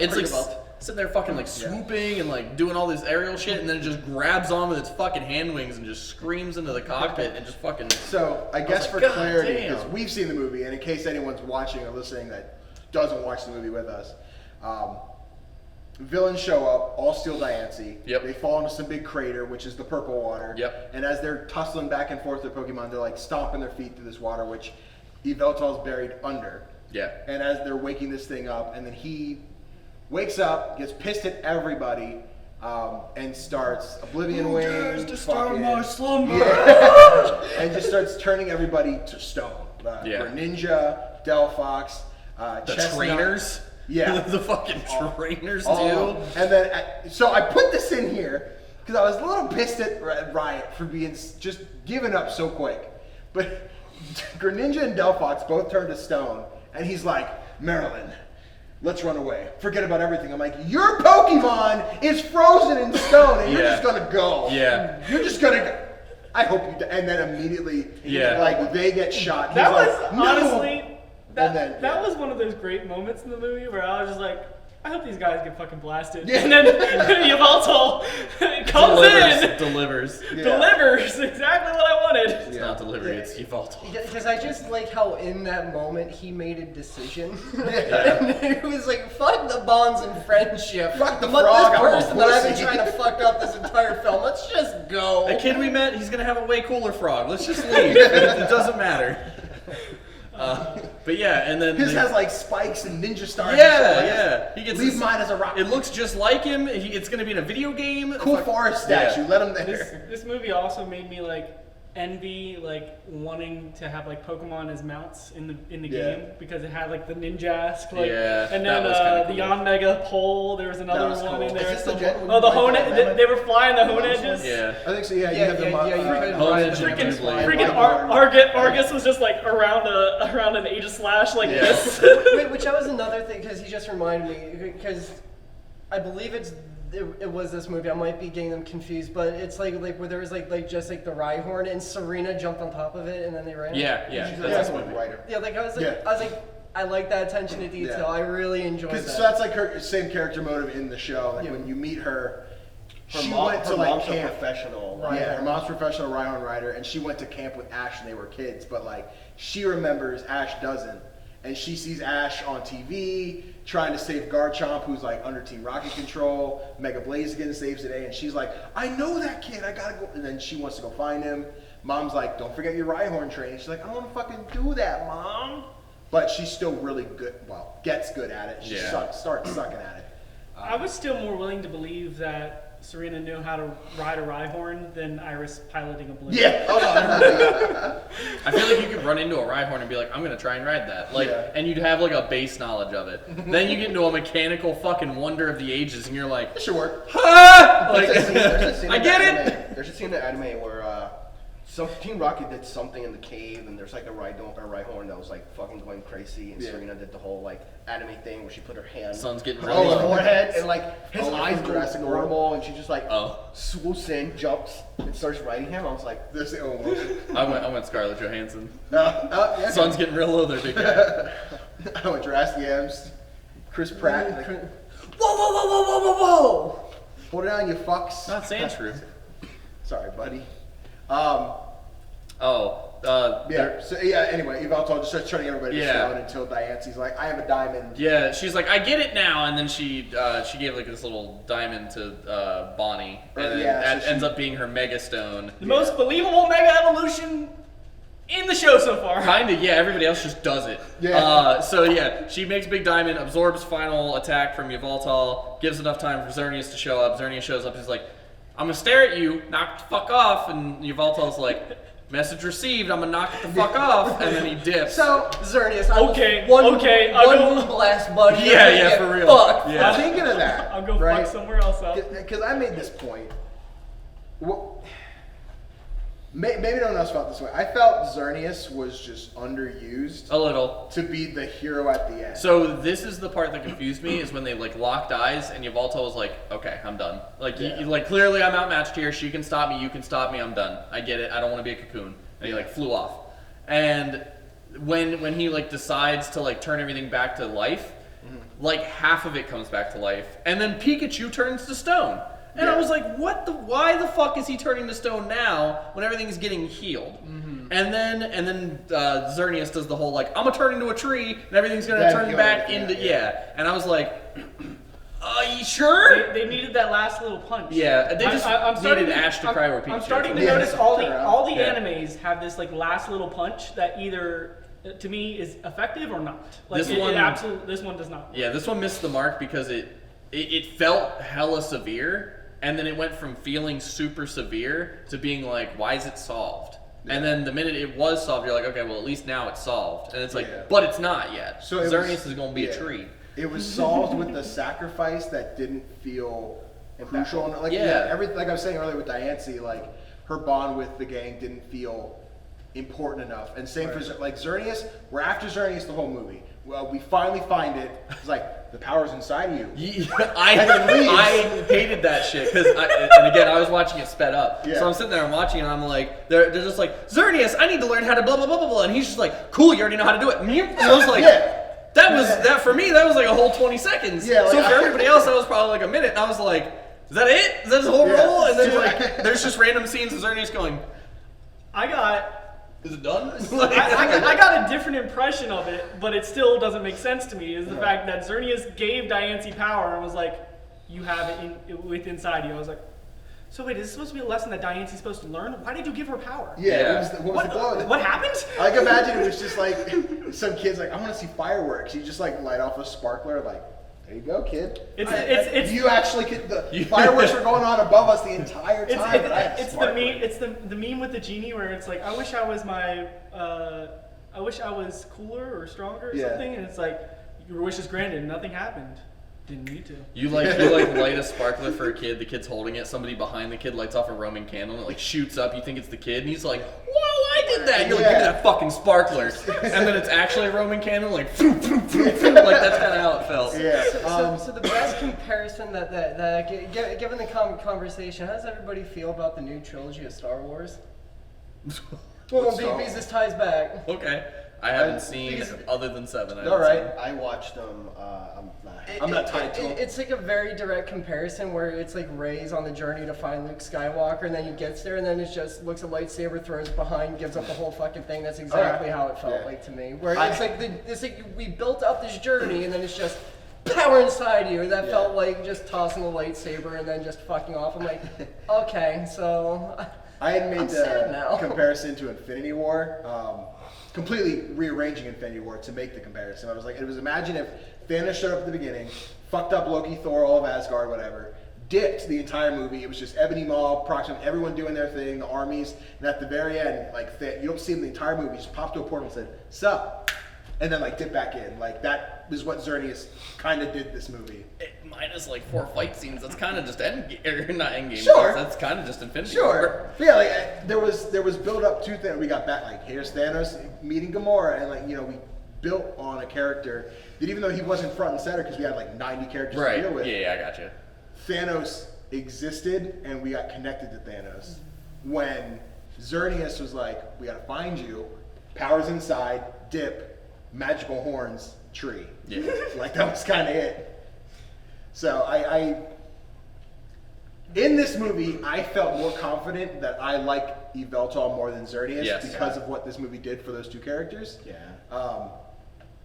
It's like Pretty well. sitting there fucking like swooping and like doing all this aerial shit, and then it just grabs on with its fucking hand wings and just screams into the cockpit and just fucking. So I guess like, for "God clarity, damn." because we've seen the movie, and in case anyone's watching or listening that doesn't watch the movie with us, villains show up, all steal Diancie. Yep. They fall into some big crater, which is the purple water. Yep. And as they're tussling back and forth with Pokemon, they're like stomping their feet through this water, which Yveltal's buried under. Yeah. And as they're waking this thing up, and then he wakes up, gets pissed at everybody, and starts Oblivion Wing, slumber? and just starts turning everybody to stone. Yeah. Greninja, Delphox, The Chestnut. trainers? Yeah. The fucking trainers, Oh, too? and then, so I put this in here because I was a little pissed at Riot for being just giving up so quick. But Greninja and Delphox both turned to stone, and he's like, "Marilyn, let's run away. Forget about everything." I'm like, "Your Pokemon is frozen in stone, and you're Yeah. just gonna go. Yeah. You're just gonna go. I hope you." And then immediately, Yeah. like they get shot. He's That like, was "No." honestly And then, that yeah. was one of those great moments in the movie where I was just like, I hope these guys get fucking blasted. Yeah. And then Yveltal comes in, Delivers. Yeah. delivers exactly what I wanted. It's not delivery, it's Yveltal. Because I just like how in that moment he made a decision. Yeah. And it was like, fuck the bonds and friendship. Fuck the But frog, this I'm a person that I've been pussy. trying to fuck up this entire film, let's just go. The kid we met, he's gonna have a way cooler frog. Let's just leave. It doesn't matter. But yeah, and then His has like spikes and ninja stars. yeah, and shit. yeah. He gets Leave this- mine as a rock. It looks just like him. It's gonna be in a video game. Cool Fuck- forest statue. Yeah. Let him there. This movie also made me like envy like wanting to have like Pokemon as mounts in the Yeah. game because it had like the ninja-esque like, Yeah, and that then was kinda the cool. Yanmega pole. There was another was one cool. in there. Is this the somewhere. jet when Oh, the you hone. make the They were flying the hone Yeah. edges. Yeah. I think so. Yeah, you Yeah, have the yeah, you could Hone ride edge the and Freaking Beyblade. Freaking Argus was just like around an Aegis Slash like Yeah. this. Wait, which that was another thing because he just reminded me because I believe it was this movie. I might be getting them confused, but it's like where there was like just like the Rhyhorn and Serena jumped on top of it and then they ran. Yeah. Yeah, That's that's what one writer. Yeah, like I was like, Yeah. I like that attention to detail. Yeah. I really enjoyed that. So that's like her same character motive in the show. Like Yeah. when you meet her, Her she mom, went to her like mom's a camp. professional. Right. Yeah, her mom's professional Rhyhorn rider, and she went to camp with Ash when they were kids. But like she remembers, Ash doesn't, and she sees Ash on TV trying to save Garchomp, who's like under Team Rocket control. Mega Blaziken saves the day, and she's like, "I know that kid. I gotta go." And then she wants to go find him. Mom's like, "Don't forget your Rhyhorn training." She's like, "I don't want to fucking do that, Mom." But she's still really good. Well, gets good at it. She Yeah. starts sucking at it. I was still more willing to believe that Serena knew how to ride a Rhyhorn than Iris piloting a Blue. Yeah. Oh, no. I feel like you could run into a Rhyhorn and be like, I'm gonna try and ride that. Like, Yeah. and you'd have like a base knowledge of it. Then you get into a mechanical fucking wonder of the ages, and you're like, It should work. ah! Like, There's a scene I in get the it. anime- There's a scene in the anime where some Team Rocket did something in the cave, and there's like a Rhyhorn that was like fucking going crazy, and Yeah. Serena did the whole like anime thing where she put her hand Sun's getting on really his hard. forehead, and like his Oh, eyes from go Jurassic World. normal, and she just like Oh. swoops in, jumps, and starts riding him. I was like, This almost. I went Scarlett Johansson. Yeah. Sun's getting real low there, big guy. I went Jurassic Yams. Chris Pratt. Like, Whoa, whoa, whoa, whoa, whoa, whoa, whoa! hold it on, you fucks. Not Sandshrew. Sorry, buddy. Oh, Yeah. So yeah. Anyway, yveltal just starts turning everybody to Yeah. stone until Diancie's like, "I have a diamond." yeah, she's like, I get it now, and then she gave like this little diamond to Bonnie, and then Yeah, that so ends she- up being her Mega Stone. The most believable Mega Evolution in the show so far. Kinda, yeah. Everybody else just does it. Yeah. So yeah, she makes Big Diamond, absorbs final attack from Yveltal, gives enough time for Xerneas to show up. Xerneas shows up, he's like, "I'm gonna stare at you, knock the fuck off," and Yveltal's like, "Message received. I'm gonna knock it the fuck off," and then he dips. So Xerneas, I will Okay, one okay, I'll go- one blast buddy. Yeah, and yeah, get for real. fucked. Yeah. Thinking of that, I'll go right? fuck somewhere else up. Because I made this point. Maybe no one else felt this way. I felt Xerneas was just underused A little. to be the hero at the end. So this is the part that confused me is when they like locked eyes and Yveltal was like, "Okay, I'm done." Like, Yeah. you, like clearly I'm outmatched here. She can stop me. You can stop me. I'm done. I get it. I don't want to be a cocoon. And he like flew off. And when he like decides to like turn everything back to life, like half of it comes back to life, and then Pikachu turns to stone. And I Yeah. was like, "What the? Why the fuck is he turning to stone now when everything's getting healed?" And then Xerneas does the whole like, "I'm gonna turn into a tree and everything's gonna Then turn heal back everything, into yeah. And I was like, you sure?" They needed that last little punch. Yeah, they just I'm starting needed to- Ash to cry where Pikachu I'm starting to is. Yeah. notice all the Turn around. all the Yeah. animes have this like last little punch that either to me is effective or not. Like This one- this one does not. Yeah, this one missed the mark because it felt hella severe, and then it went from feeling super severe to being like, why is it solved? And then the minute it was solved, you're like, okay, well at least now it's solved. And it's like, Yeah. but it's not yet. So it was- Xerneas is gonna be a yeah. tree. It was solved with the sacrifice that didn't feel crucial. And like Yeah. like I was saying earlier with Diancie, like her bond with the gang didn't feel important enough. And same for like Xerneas. We're after Xerneas the whole movie. Well, we finally find it. It's like the power's inside of you. I And it leaves. I hated that shit because and again I was watching it sped up, Yeah. so I'm sitting there and watching and I'm like they're just like, "Xerneas, I need to learn how to blah blah blah blah blah," and he's just like, "Cool, you already know how to do it." And I was like, Yeah. that for me that was like a whole 20 seconds. Yeah, So like, for everybody else that was probably like a minute, and I was like, "Is that it? Is that his whole Yeah. role?" And then like there's just random scenes of Xerneas going, I got "Is it done?" I got a different impression of it, but it still doesn't make sense to me. Is the fact that Xerneas gave Diancie power and was like, "You have it with inside you." I was like, "So wait, is this supposed to be a lesson that Diancie's supposed to learn? Why did you give her power? Yeah. Yeah. What was the glow? What happened?" I can imagine it was just like some kids like, I want to see fireworks. You just like light off a sparkler, like There you go, kid. It's you actually could. The fireworks were going on above us the entire time. but I had it's the sparkler. meme. It's the meme with the genie where it's like, I wish I was I wish I was cooler or stronger or Yeah. something, and it's like, your wish is granted. Nothing happened. Didn't need to. You light a sparkler for a kid. The kid's holding it. Somebody behind the kid lights off a Roman candle and it like shoots up. You think it's the kid, and he's like, "Whoa, I did that!" And you're like, "Give me that fucking sparkler!" And then it's actually a Roman candle, like, like that's kind of how it felt. Yeah. So the best comparison given the conversation, how does everybody feel about the new trilogy of Star Wars? Well, because this ties back. Okay, I haven't seen other than 7. All right. I watched them. I'm not tied to them. It's like a very direct comparison where it's like Rey's on the journey to find Luke Skywalker, and then he gets there, and then it's just looks a lightsaber, throws behind, gives up the whole fucking thing. That's exactly how it felt like to me. Where it's like we built up this journey, and then it's just power inside you. That felt like just tossing a lightsaber and then just fucking off. I'm like, okay, so I had made I'm sad the now. comparison to Infinity War, completely rearranging Infinity War to make the comparison. I was like, imagine if Thanos showed up at the beginning, fucked up Loki, Thor, all of Asgard, whatever, dipped the entire movie. It was just Ebony Maw, Proxima, everyone doing their thing, the armies, and at the very end, like you don't see him the entire movie. He just popped to a portal and said, "Sup," and then like dipped back in. Like that was what Xerneas kind of did this movie. Minus like 4 fight scenes. That's kind of just not Endgame. Sure. That's kind of just Infinity Sure. War. But yeah, like there was build up to Thanos. We got back like here's Thanos meeting Gamora, and like we built on a character that even though he wasn't front and center because we had like 90 characters to deal with. Yeah, I got you. Thanos existed, and we got connected to Thanos. When Xerneas was like, we gotta find you, powers inside, dip, magical horns, tree. Yeah. Like that was kind of it. So I in this movie, I felt more confident that I like yveltal more than Xerneas because of what this movie did for those two characters. Yeah.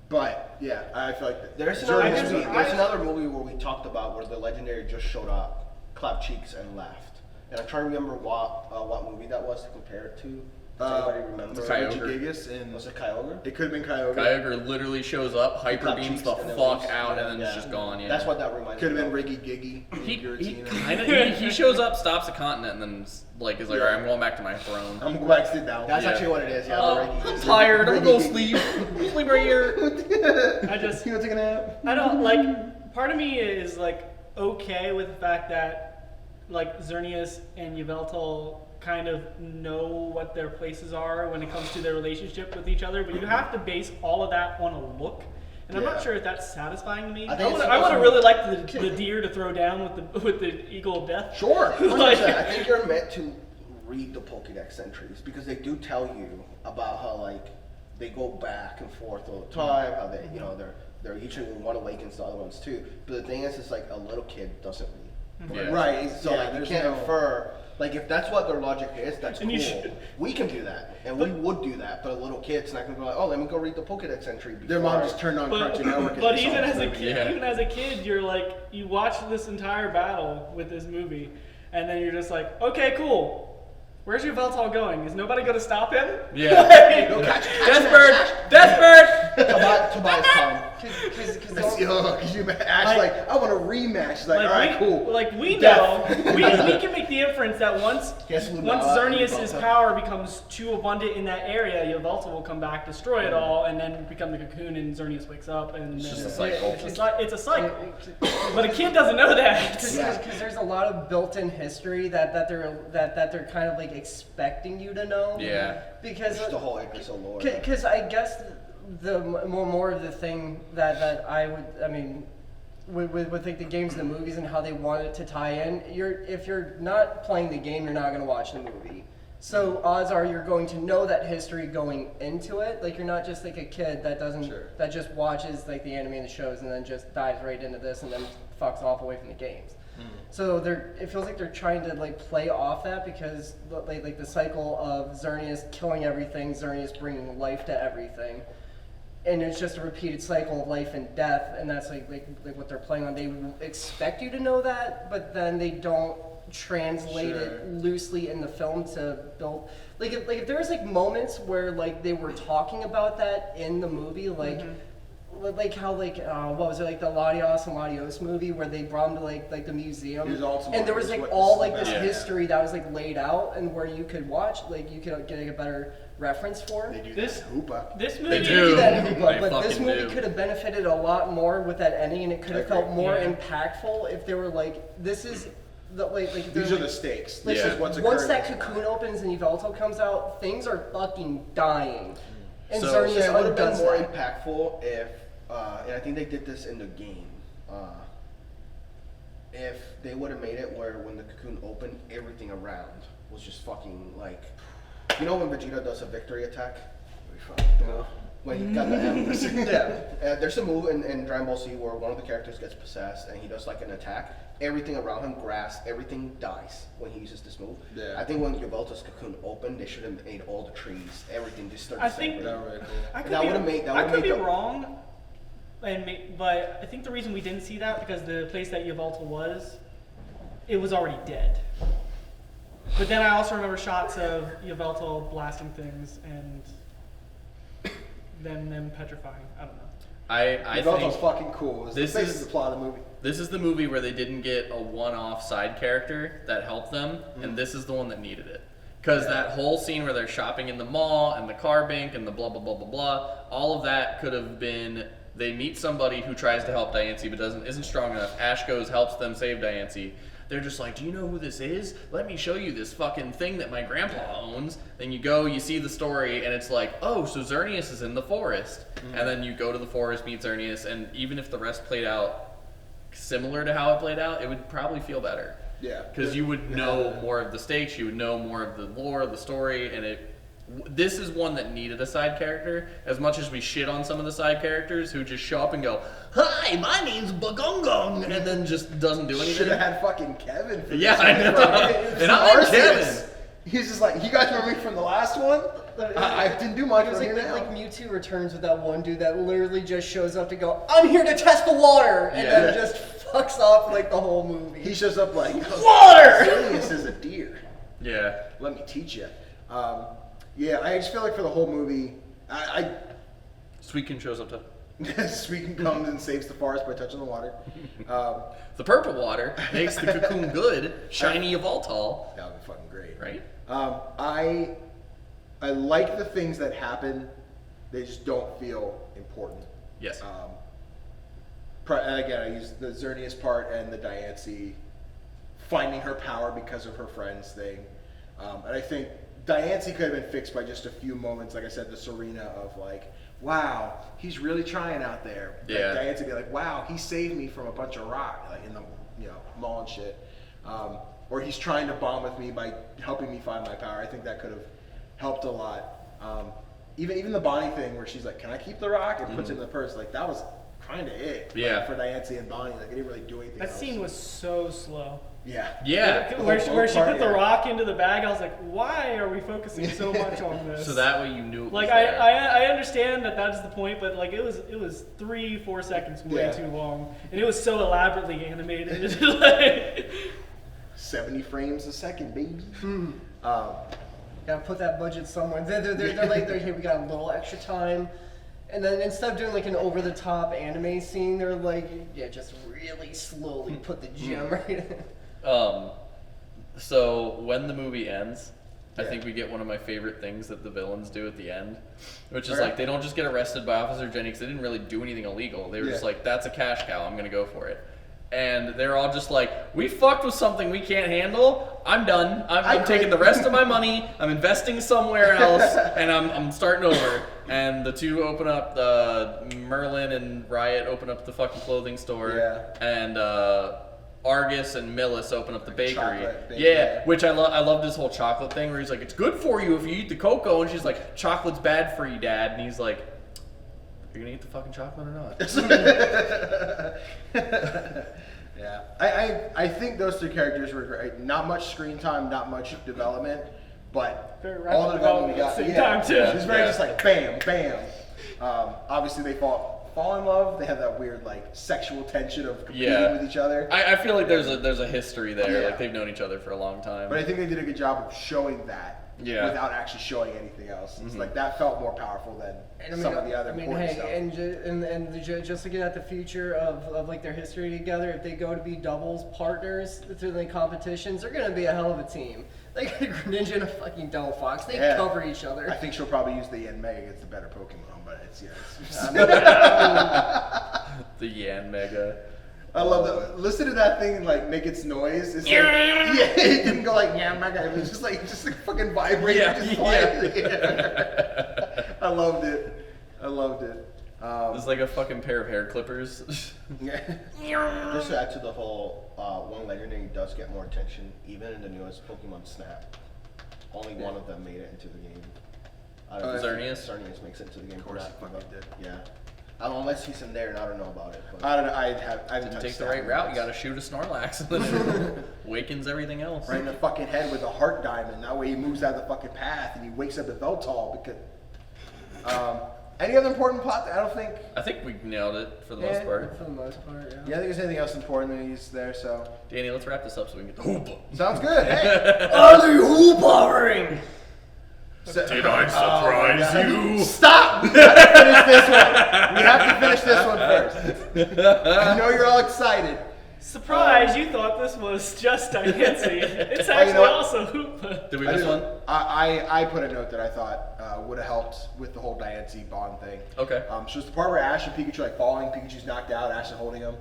But yeah, I feel like There's another movie where we talked about where the legendary just showed up, clapped cheeks, and left. And I'm trying to remember what movie that was to compare it to. Does anybody remember? Kyogre. And was it Kyogre? It could have been Kyogre. Kyogre literally shows up, hyper beams the fuck out, and then it's just gone. Yeah. That's what that reminded Could me have of. been Riggy Giggy. He shows up, stops a continent, and then like is like, all right, I'm going back to my throne. I'm going back to sit down. That's actually what it is. Yeah. the Riggy. I'm tired. I'm gonna go sleep. Sleep right here. I just You want to take a nap? I don't like. Part of me is like okay with the fact that like Xerneas and yveltal kind of know what their places are when it comes to their relationship with each other, but you have to base all of that on a look. And I'm not sure if that's satisfying to me. I would have really liked the deer to throw down with the eagle of death. Sure. Like- I think you're meant to read the Pokédex entries because they do tell you about how like they go back and forth all the time, how they they're each one awakens the other ones too. But the thing is, it's like a little kid doesn't read. Yeah. Right. So like you can't infer. Like if that's what their logic is, that's And cool. you should. We can do that, and we would do that. But a little kid's not gonna go like, oh, let me go read the Pokédex entry. Their mom just turned on Cartoon Network. and But they saw even this as a movie. kid, even as a kid, you're like you watch this entire battle with this movie, and then you're just like, okay, cool. Where's yveltal going? Is nobody gonna stop him? Yeah. Go catch Death bird. Tobias come. Because you Ash like I want a rematch. She's like, all right, cool. Like we Death. know, we can make the inference that once Yes, we once know. Xerneas' power becomes too abundant in that area, yveltal will come back, destroy it all, and then become the cocoon, and Xerneas wakes up, and It's then just a cycle. It's a cycle. But a kid doesn't know that. Because there's a lot of built-in history that they're kind of like expecting you to know. Yeah. Because Just the whole Idris lore. Because I guess the more of the thing that I would, I mean, with like the games and the movies and how they want it to tie in, if you're not playing the game, you're not going to watch the movie. So odds are you're going to know that history going into it. Like you're not just like a kid that doesn't that just watches like the anime and the shows and then just dives right into this and then fucks off away from the games. So it feels like they're trying to like play off that because like the cycle of Xerneas killing everything, Xerneas bringing life to everything, and it's just a repeated cycle of life and death, and that's like what they're playing on. They expect you to know that, but then they don't translate it loosely in the film to build if there was like moments where like they were talking about that in the movie, like like how what was it, like the Latios and Latios movie where they brought him to like the museum, Here's all and there was like what all this is like this about. history that was like laid out, and where you could watch, like you could get like, a better reference for. They do This- that in Hoopa. This They movie, They do. do that in Hoopa, They but this fucking movie do. could have benefited a lot more with that ending, and it could have I felt agree. more Yeah. impactful if they were like, this is the like These are the stakes. This Yeah. is what's once occurring. that cocoon opens and yveltal comes out, things are fucking dying. And So- Xerneas it would have been undoes more that. impactful if, and I think they did this in the game, if they would have made it where when the cocoon opened, everything around was just fucking like, you know when Vegeta does a victory attack? When he got the embers. Yeah. There's a move in Dragon Ball Z where one of the characters gets possessed and he does like an attack. Everything around him, grass, everything dies when he uses this move. Yeah. I think when Yveltal's cocoon opened, they should have made all the trees, everything just started I think- separating. That really cool. I could That be, would've made- that I would've could be made the- wrong, but I think the reason we didn't see that because the place that Yveltal was, it was already dead. But then I also remember shots of Yveltal blasting things and then them petrifying. I don't know. I Yveltal's think fucking cool. It's this the face is- of the plot of the movie. this is the movie where they didn't get a one-off side character that helped them, and this is the one that needed it. Because that whole scene where they're shopping in the mall and the car bank and the blah blah blah blah blah, all of that could have been they meet somebody who tries to help Diancie but isn't strong enough. Ash goes, helps them save Diancie. They're just like, do you know who this is? Let me show you this fucking thing that my grandpa owns. Then you go, you see the story, and it's like, oh, so Xerneas is in the forest. And then you go to the forest, meet Xerneas, and even if the rest played out similar to how it played out, it would probably feel better. Yeah. Because you would know more of the stakes, you would know more of the lore, the story, and this is one that needed a side character. As much as we shit on some of the side characters who just show up and go, "Hi, my name's Bagongong," and then just doesn't do anything. Should have had fucking Kevin. For Yeah, this I one, know. right? And I'm Arceus. Kevin. He's just like, you guys remember me from the last one? I didn't do much. It was I'm like, here like, now. Mewtwo Returns with that one dude that literally just shows up to go, I'm here to test the water, and Yeah. then just fucks off like the whole movie. He shows up like, Water! Xerneas is a deer. Yeah. Let me teach you. Yeah, I just feel like for the whole movie, Suicune shows up to. Suicune comes and saves the forest by touching the water. The purple water makes the cocoon good, shiny Yveltal, That would be fucking great. right? I like the things that happen. They just don't feel important. Yes. And again, I use the Xerneas part and the Diancie finding her power because of her friends thing. And I think Diancie could have been fixed by just a few moments, like I said, the Serena of like, wow, he's really trying out there. Yeah. Like Diancie be like, wow, he saved me from a bunch of rock, like in the mall and shit. Or he's trying to bond with me by helping me find my power. I think that could have helped a lot. Even the Bonnie thing where she's like, can I keep the rock? And puts it in the purse. Like that was kind of it. Yeah. For Diancie and Bonnie, like they didn't really do anything That else. scene was so slow. Yeah. Yeah. The Where, whole where she part, put the yeah. rock into the bag, I was like, why are we focusing so much on this? So that way you knew it was Like there. I understand that that's the point, but like it was 3-4 seconds way Yeah. too long, and it was so elaborately animated. Like, 70 frames a second, baby. Gotta put that budget somewhere. They're like, hey, we got a little extra time. And then instead of doing like an over-the-top anime scene, they're like, yeah, just really slowly put the gem right in. So when the movie ends, I Yeah. think we get one of my favorite things that the villains do at the end, which is Alright. like they don't just get arrested by Officer Jenny because they didn't really do anything illegal. They were just Yeah. like, that's a cash cow, I'm gonna go for it. And they're all just like, we fucked with something we can't handle. I'm done. I'm taking the rest of my money. I'm investing somewhere else, and I'm starting over. And the two open up, Merlin and Riot open up the fucking clothing store. Yeah. And Argus and Millis open up the bakery. chocolate bakery. Yeah, which I loved his whole chocolate thing where he's like, it's good for you if you eat the cocoa. And she's like, chocolate's bad for you, Dad. And he's like, you're gonna eat the fucking chocolate or not? Yeah, I think those two characters were great. Not much screen time, not much development, but Very all the rapid development we development got. at the same Yeah, time, too. Yeah. it's very Yeah. just like bam, bam. Obviously, they fall in love. They have that weird like sexual tension of competing Yeah. with each other. I feel like there's a history there. Yeah. Like they've known each other for a long time. But I think they did a good job of showing that Yeah. without actually showing anything else. It's like that felt more powerful than some of the other important stuff. And just looking at the future of like their history together, if they go to be doubles partners through the competitions, they're gonna be a hell of a team. Like Greninja and a fucking Delphox, they cover each other. I think she'll probably use the Yanmega against the better Pokemon, but it's The Yan Mega. I love that. Listen to that thing and like make its noise. It's like, it didn't go like Yanmega. It was just like fucking vibrating. Just slightly. I loved it. It's like a fucking pair of hair clippers. Just to add to the whole, one legendary does get more attention, even in the newest Pokemon Snap. Only one of them made it into the game. Xerneas? Xerneas makes it into the game. Of course he fucking did. Yeah. Unless he's in there and I don't know about it. But I don't know. I haven't Take touched the that right one. route, you gotta shoot a Snorlax. And then it wakens everything else. Right in the fucking head with a heart diamond. That way he moves out of the fucking path and he wakes up yveltal because. Any other important plot? I think we nailed it for the most part. For the most part, yeah. I think there's anything else important that he's there. So Danny, let's wrap this up so we can get to Hoopa. sounds good. Hey. Are they hoopering? Did I surprise you? Stop! We have to finish this one. We have to finish this one first. I know you're all excited. Surprise! You thought this was just Diancie. It's you actually know what? also Hoopa. Did we miss one? I put a note that I thought would have helped with the whole Diancie bond thing. Okay. So it's the part where Ash and Pikachu are like falling, Pikachu's knocked out, Ash is holding him,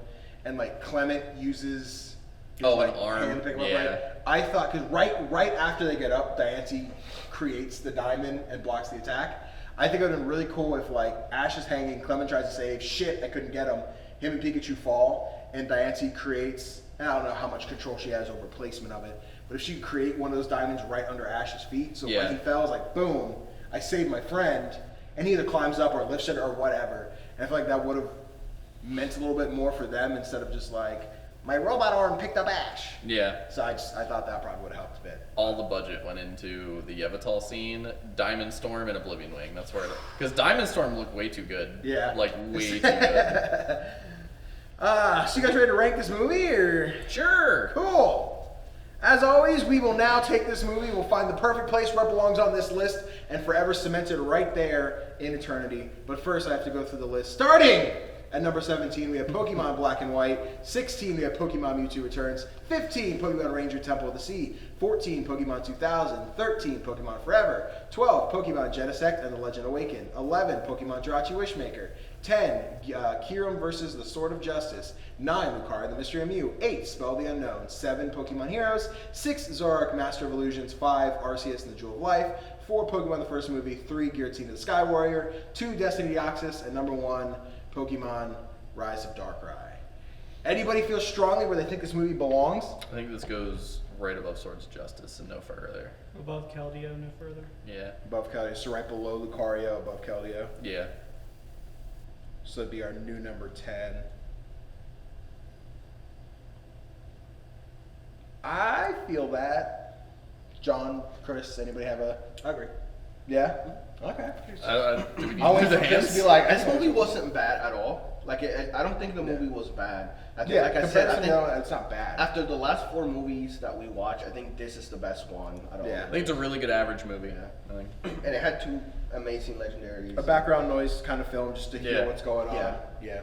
and like Clement uses his, an like, arm. hand to pick him up, Yeah. right? I thought, because right after they get up, Diancie creates the diamond and blocks the attack. I think it would have been really cool if like Ash is hanging, Clement tries to save, shit, I couldn't get him. Him and Pikachu fall, and Diancie creates, and I don't know how much control she has over placement of it, but if she could create one of those diamonds right under Ash's feet, so when he fell, it's like, boom, I saved my friend, and he either climbs up or lifts it or whatever. And I feel like that would have meant a little bit more for them instead of just like, my robot arm picked up Ash. Yeah. So I thought that probably would have helped a bit. All the budget went into the yveltal scene, Diamond Storm, and Oblivion Wing. That's where, because Diamond Storm looked way too good. Yeah. Like way too good. So you guys ready to rank this movie, or? Sure. Cool. As always, we will now take this movie, we'll find the perfect place where it belongs on this list, and forever cement it right there in eternity. But first, I have to go through the list. Starting at number 17, we have Pokemon Black and White. 16, we have Pokemon Mewtwo Returns. 15, Pokemon Ranger Temple of the Sea. 14, Pokemon 2000. 13, Pokemon Forever. 12, Pokemon Genesect and the Legend Awakened. 11, Pokemon Jirachi Wishmaker. 10, Kyurem versus the Sword of Justice. 9, Lucario the Mystery of Mew. 8, Spell the Unknown. 7, Pokemon Heroes. 6, Zoroark Master of Illusions. 5, Arceus and the Jewel of Life. 4, Pokemon the First Movie. 3, Giratina the Sky Warrior. 2, Destiny Deoxys. And number 1, Pokemon Rise of Darkrai. Anybody feel strongly where they think this movie belongs? I think this goes right above Swords of Justice and no further. Above Keldeo, no further. Yeah. Above Keldeo, so right below Lucario, above Keldeo. Yeah. So it'd be our new number 10. I feel that. John, Chris, anybody have a... I agree. Yeah? Okay. Do we need I'll to wait do the for Chris hands? to be like... This movie wasn't bad at all. Like, I don't think the movie was bad. I think, like I said, compared to the other, it's not bad. after the last 4 movies that we watched, I think this is the best one. I think it's a really good average movie. Yeah. I think. And it had 2 amazing legendaries. A background noise kind of film just to hear Yeah. what's going on. Yeah. Yeah.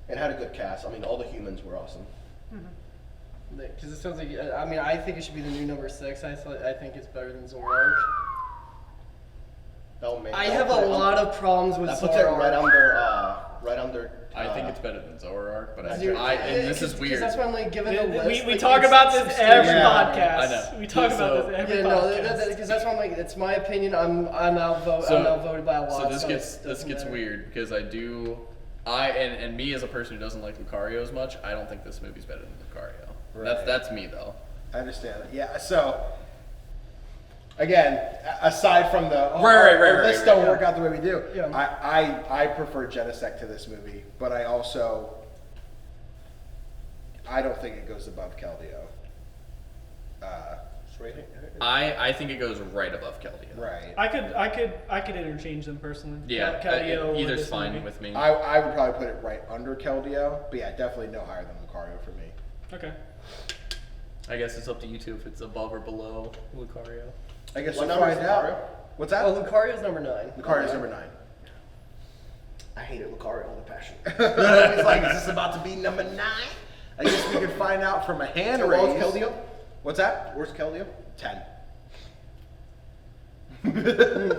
It had a good cast. I mean, all the humans were awesome. Because it sounds like, I mean, I think it should be the new number 6. I think it's better than Zoroark. I have a lot of problems with that puts it Zoroark. right under. I think it's better than Zoroark, but Dude, and this is weird. Because that's why I'm like giving the list. We like, talk it's about this every substantial. podcast. I know. We talk So- about this every Yeah, no, podcast. because that's why I'm like, it's my opinion. I'm outvoted. So- I'm outvoted by a lot. So this it gets doesn't matter. weird because and me as a person who doesn't like Lucario as much, I don't think this movie's better than Lucario. Right. That's me though. I understand that. Yeah, so... Again, aside from the Right, list right, don't yeah. work out the way we do, Yeah. I prefer Genesect to this movie, but I also I don't think it goes above Keldeo. I think it goes right above Keldeo. Right. I could interchange them personally. Yeah, Keldeo with either's this fine movie. with me. I would probably put it right under Keldeo, but yeah, definitely no higher than Lucario for me. Okay. I guess it's up to you two if it's above or below Lucario. I guess What we'll number is find out. Lucario? What's that? Oh, Lucario's number 9. Lucario's number 9. I hated Lucario with a passion. He's like, is this about to be number 9? I guess we could find out from a hand raise. Where's Keldeo? What's that? Where's Keldeo? 10.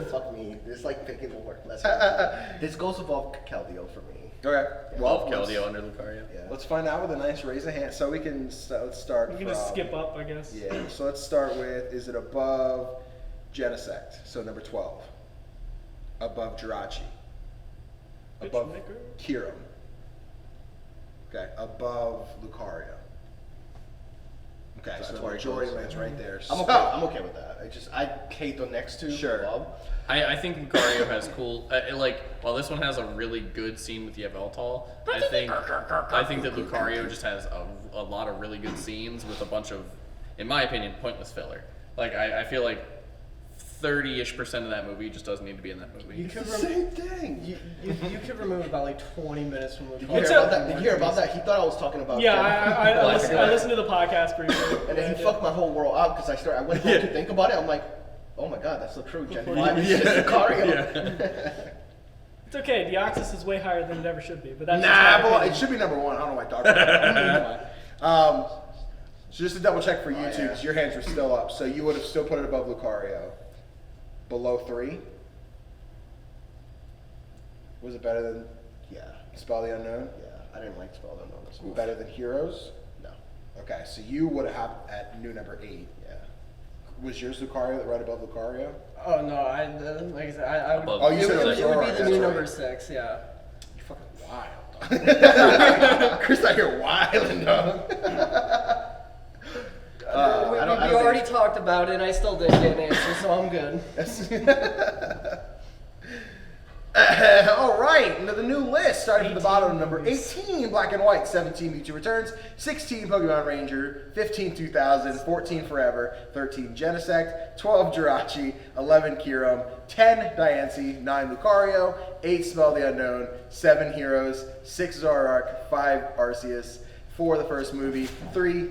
Fuck me. It's like picking more. This goes above Keldeo for me. Okay. Love let's- Keldeo under Lucario. Yeah. Let's find out with a nice raise of hand. So we can let's start. We can from, just skip up, I guess. Yeah. So let's start with: is it above Genesect? So number 12. Above Jirachi. Above Bitchmaker. Kyurem. Okay. Above Lucario. Okay. So So, that's the where it majority goes. lands right there. I'm okay with that. I hate the next two. Sure. Love. I think Lucario has cool, while this one has a really good scene with yveltal, I think that Lucario just has a lot of really good scenes with a bunch of, in my opinion, pointless filler. Like, I feel like 30-ish% of that movie just doesn't need to be in that movie. You could Same thing. you could remove about like 20 minutes from Did you Lucario. hear about that? Did you hear about that? He thought I was talking about. Yeah, Gen- I listened to the podcast briefly. And then he fucked my whole world up because I went home to think about it. I'm like, oh my god, that's so true. Gen 5 is just Lucario. It's okay. Deoxys is way higher than it ever should be, but that's Nah, just my but opinion. it should be number 1. I don't know why Dr. So just to double check for you two, because your hands were still up. So you would have still put it above Lucario. Below 3? Was it better than Yeah, Spell the Unknown? yeah. I didn't like Spell the Unknown. It's Better than Heroes? No. Okay, so you would have had at new number 8. Yeah. Was yours Lucario right above Lucario? Oh no, like I said, I would. Above Oh, you said it would, it it would be was the alright, new that's number right. 6. Yeah. You're fucking wild. Chris out here wilding, dog. We I don't already think- talked about it, and I still didn't get an answer, so I'm good. All right, into the new list, starting from the bottom, number 18, Black and White, 17, Mewtwo Returns, 16, Pokemon Ranger, 15, 2000, 14, Forever, 13, Genesect, 12, Jirachi, 11, Kyurem, 10, Diancie, 9, Lucario, 8, Spell the Unknown, 7, Heroes, 6, Zoroark, 5, Arceus, 4, the first movie, 3,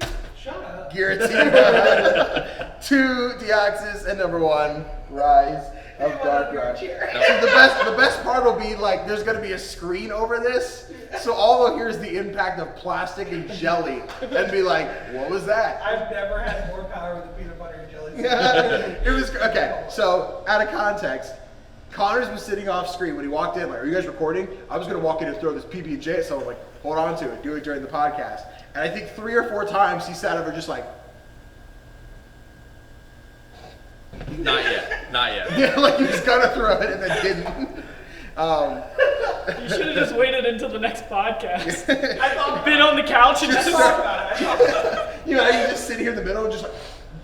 Giratina, 2, Deoxys, and number 1, Rise of Darkrai. So the best part will be like there's gonna be a screen over this, so all we'll hear is the impact of plastic and jelly, and be like, what was that? I've never had more power with the peanut butter and jelly. It was okay. So out of context, Connors was sitting off screen when he walked in. Like, are you guys recording? I was gonna walk in and throw this PB&J at someone. Like, hold on to it. Do it during the podcast. And I think 3 or 4 times he sat over just like, Not yet. Not yet. yeah, like he was gonna throw it and then didn't. You should have just waited until the next podcast. I thought Been on the couch and just. about it. You know, you just sit here in the middle and just like,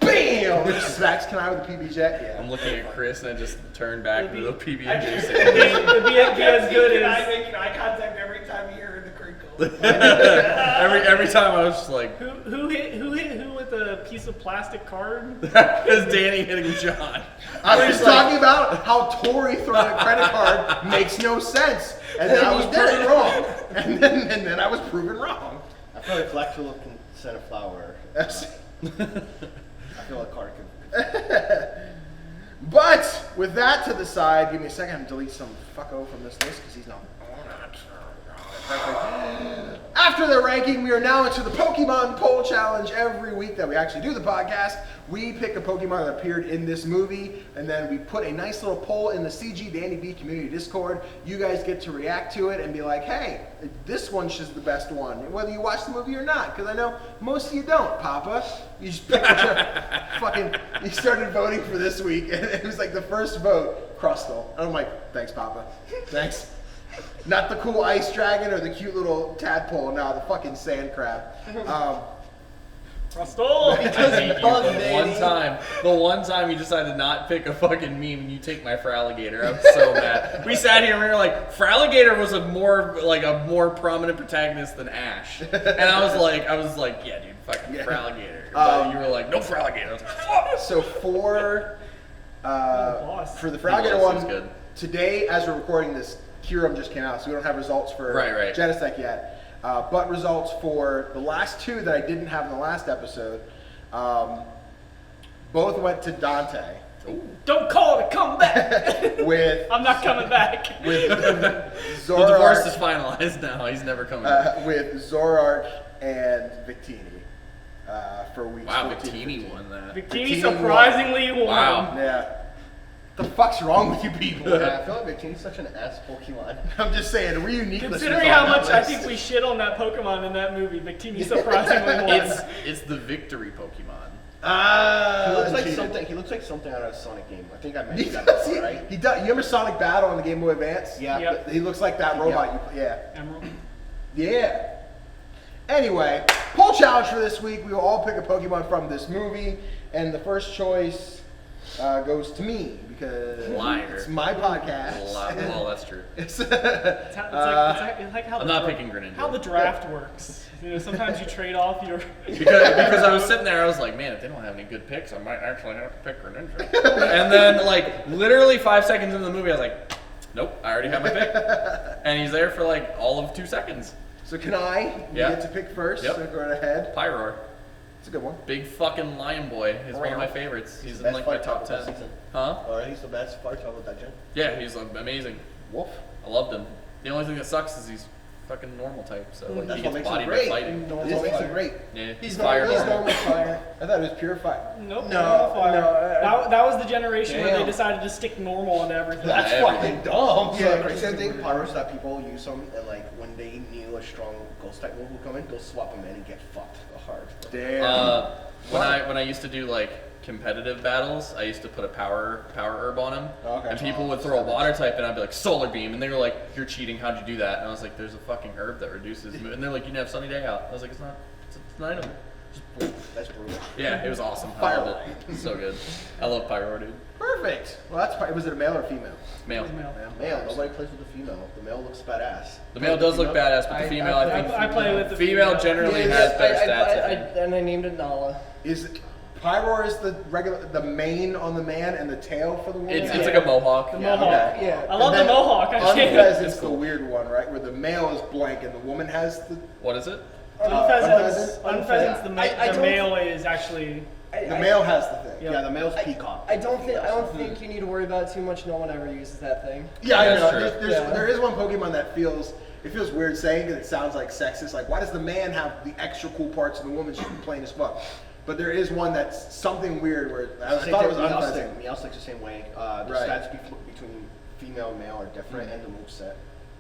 BAM! Just smacks Kanai with a PB Jet. Yeah. I'm looking at Chris and I just turned back to the PB&J It'd sitting. be as good I as. making eye contact every time you hear the crinkle. every time I was just like, Who hit who with a piece of plastic card? is Danny hitting John? I was talking about how Tori throwing a credit card makes no sense. And then I was proven wrong. And then I was proven wrong. I feel like Black Tulip can send a flower. That's- I feel like Carter can. But with that to the side, give me a second. I'm gonna delete some fucko from this list because he's not on it. After the ranking, we are now into the Pokemon Poll Challenge. Every week that we actually do the podcast, we pick a Pokemon that appeared in this movie, and then we put a nice little poll in the CGDannyB community Discord. You guys get to react to it and be like, hey, this one's just the best one, whether you watch the movie or not, because I know most of you don't, Papa. You just picked you started voting for this week, and it was like the first vote, Crustle. And I'm like, thanks, Papa. Thanks. Not the cool ice dragon or the cute little tadpole, no, the fucking sand crab. Crustle! The one time you decided to not pick a fucking meme and you take my Fralligator, I was so mad. We sat here and we were like, Fralligator was a more prominent protagonist than Ash. And I was like, yeah, dude, fucking Yeah. Fralligator. But you were like, no Fralligator. I was like, fuck. So for boss. the Fralligator Boss is one, good. today as we're recording this, Kyurem just came out, so we don't have results for Right. Genesect yet. But results for the last 2 that I didn't have in the last episode, both went to Dante. Don't call it a comeback. with I'm not coming back. with The divorce is Zorark, finalized now. He's never coming back. with Zorark and Victini for weeks. Wow, 14 and Victini 15. won that. Victini Victini surprisingly won. Wow. Yeah. The fuck's wrong with you people? Yeah, I feel like Victini's such an ass Pokemon. I'm just saying, we're unique. Considering how much I think we shit on that Pokemon in that movie, Victini surprisingly won. It's the victory Pokemon. He looks like cheated. something. He looks like something out of a Sonic game. I think I He mentioned that does. before, right? He does. You remember Sonic Battle on the Game Boy Advance? Yeah. Yep. He looks like that robot. Yeah. Emerald. Yeah. Anyway, poll challenge for this week. We will all pick a Pokemon from this movie, and the first choice goes to me because Liar. it's my podcast. Well, that's true. It's It's like how I'm the not dra- picking Greninja. How the draft works. You know, sometimes you trade off your. because I was sitting there, I was like, man, if they don't have any good picks, I might actually have to pick Greninja. And then, like, literally 5 seconds into the movie, I was like, nope, I already have my pick. And he's there for like all of 2 seconds. So can I? You Yeah. get to pick first. Yep. So go right ahead. Pyroar. It's a good one. Big fucking lion boy. He's one of my favorites. He's in Best like my fight top talk of 10. that season. Huh? Or he's the best fight talk of that gen. Yeah, he's amazing. Wolf. I loved him. The only thing that sucks is he's fucking normal type, so like, That's he what gets makes him bodied by great. fighting. This makes it great. Yeah, He's fire normal. He's normal. normal fire. I thought it was pure fire. Nope. No, normal fire. no, that was the generation where they Damn. decided to stick normal into everything. That's everything. fucking dumb. Yeah, the crazy thing, Pyros that people use them and like when they knew a strong ghost type move would come in, they'll swap them in and get fucked hard. Damn. When I used to do like competitive battles, I used to put a power herb on him, Okay. and people would throw a water type, and I'd be like solar beam, and they were like, "You're cheating. How'd you do that?" And I was like, "There's a fucking herb that reduces," and they're like, "You can have sunny day out." I was like, "It's not. It's an item." That's brutal. Yeah, it was awesome. I loved it. So good. I love Pyro, dude. Perfect. Well, that's was it a male or female? Male. Male, nobody plays with the female. The male looks badass. The male does look badass, but the female, I think, I play with the female generally has better stats. I think. And I named it Nala. Is Pyroar is the mane on the man and the tail for the woman? It's like a mohawk. The Yeah, mohawk. okay. Yeah. I love And the then mohawk. I can't. Unpheasant's the weird one, right? Where the male is blank and the woman has the What is it? Unpheasant's the I don't- male is actually. the male has the thing. Yeah, the male's peacock. I don't think you need to worry about it too much. No one ever uses that thing. Yeah, I That's know. true. There is one Pokemon that feels weird saying because it sounds like sexist. Like, why does the man have the extra cool parts and the woman's just plain as fuck? But there is one that's something weird where I thought it was unpleasant. Meowstic's the same way. The Right. stats between female and male are different, and the moveset.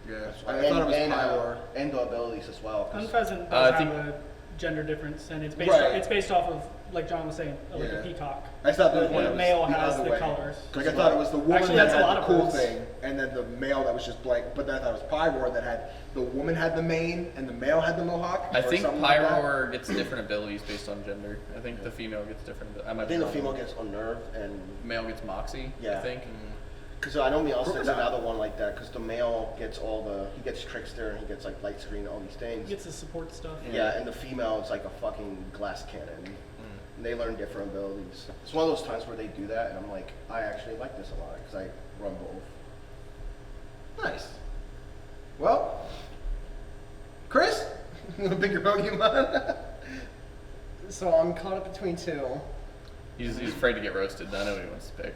Yeah, And, I thought it was and, Pyroar. and the abilities as well. 'cause- Unpheasant I does think- have a gender difference, and it's based Right. it's based off of, like John was saying, like Yeah. a peacock. I thought there was one The that was male the has other the way. colors. Like I thought it was the woman Actually, that that's a had lot the of cool birds. thing, and then the male that was just blank. But then I thought it was Pyroar that had the woman had the mane and the male had the mohawk. I or think something like that. Pyroar gets different abilities based on gender. I think the female gets different. I I might think be the female wrong. gets unnerved, and Male gets Moxie. I Yeah. think. because I know Meowstic's Crocodile. another one like that. Because the male gets he gets Trickster, and he gets like Light Screen, all these things. He gets the support stuff. Yeah, and the female is like a fucking glass cannon. And they learn different abilities. It's one of those times where they do that, and I'm like, I actually like this a lot because I run both. Nice. Well, Chris, you want to pick your Pokemon? So I'm caught up between two. He's afraid to get roasted. I know what he wants to pick.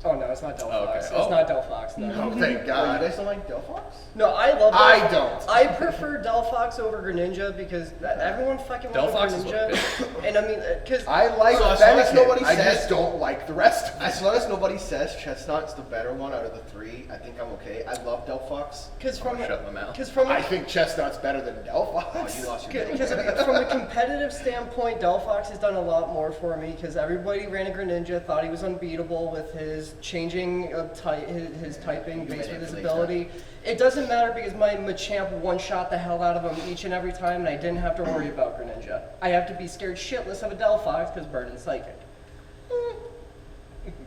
Oh no, it's not Delphox. Oh, okay. It's Oh. not Delphox. No. Oh, thank Oh, you God. guys don't like Delphox? No, I love. I Delphox. don't. I prefer Delphox over Greninja because everyone fucking loves Delphox is what Greninja. And I mean, because I like So as long as Fennekin. nobody I says- just don't like the rest of it. As long as nobody says Chestnut's the better one out of the three, I think I'm okay. I love Delphox. from shut my mouth. because from I think Chestnut's better than Delphox. Oh, you lost your because from a competitive standpoint, Delphox has done a lot more for me because everybody ran a Greninja, thought he was unbeatable with his changing of his typing based with his manipulate ability. It doesn't matter because my Machamp one-shot the hell out of him each and every time, and I didn't have to worry about Greninja. I have to be scared shitless of a Delphox because Burden's Psychic.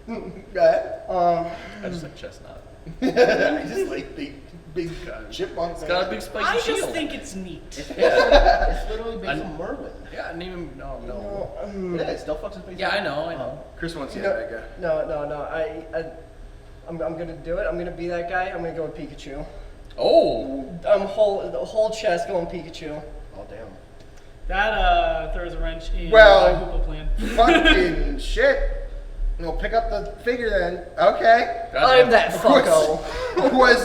I just like Chestnut. I just like big chipmunks. It's got a big spiky I shield. just think it's neat. Yeah. It's literally based on Merlin. Yeah, I didn't even. No. It is. Delphox is based Yeah, on I know. Chris wants you No, to go. no. I'm gonna do it. I'm gonna be that guy. I'm gonna go with Pikachu. Oh. I'm the whole chest going Pikachu. Oh, damn. That throws a wrench in Well- my Hoopa plan. Fucking shit. No, pick up the figure then. Okay. I'm that fucko. Was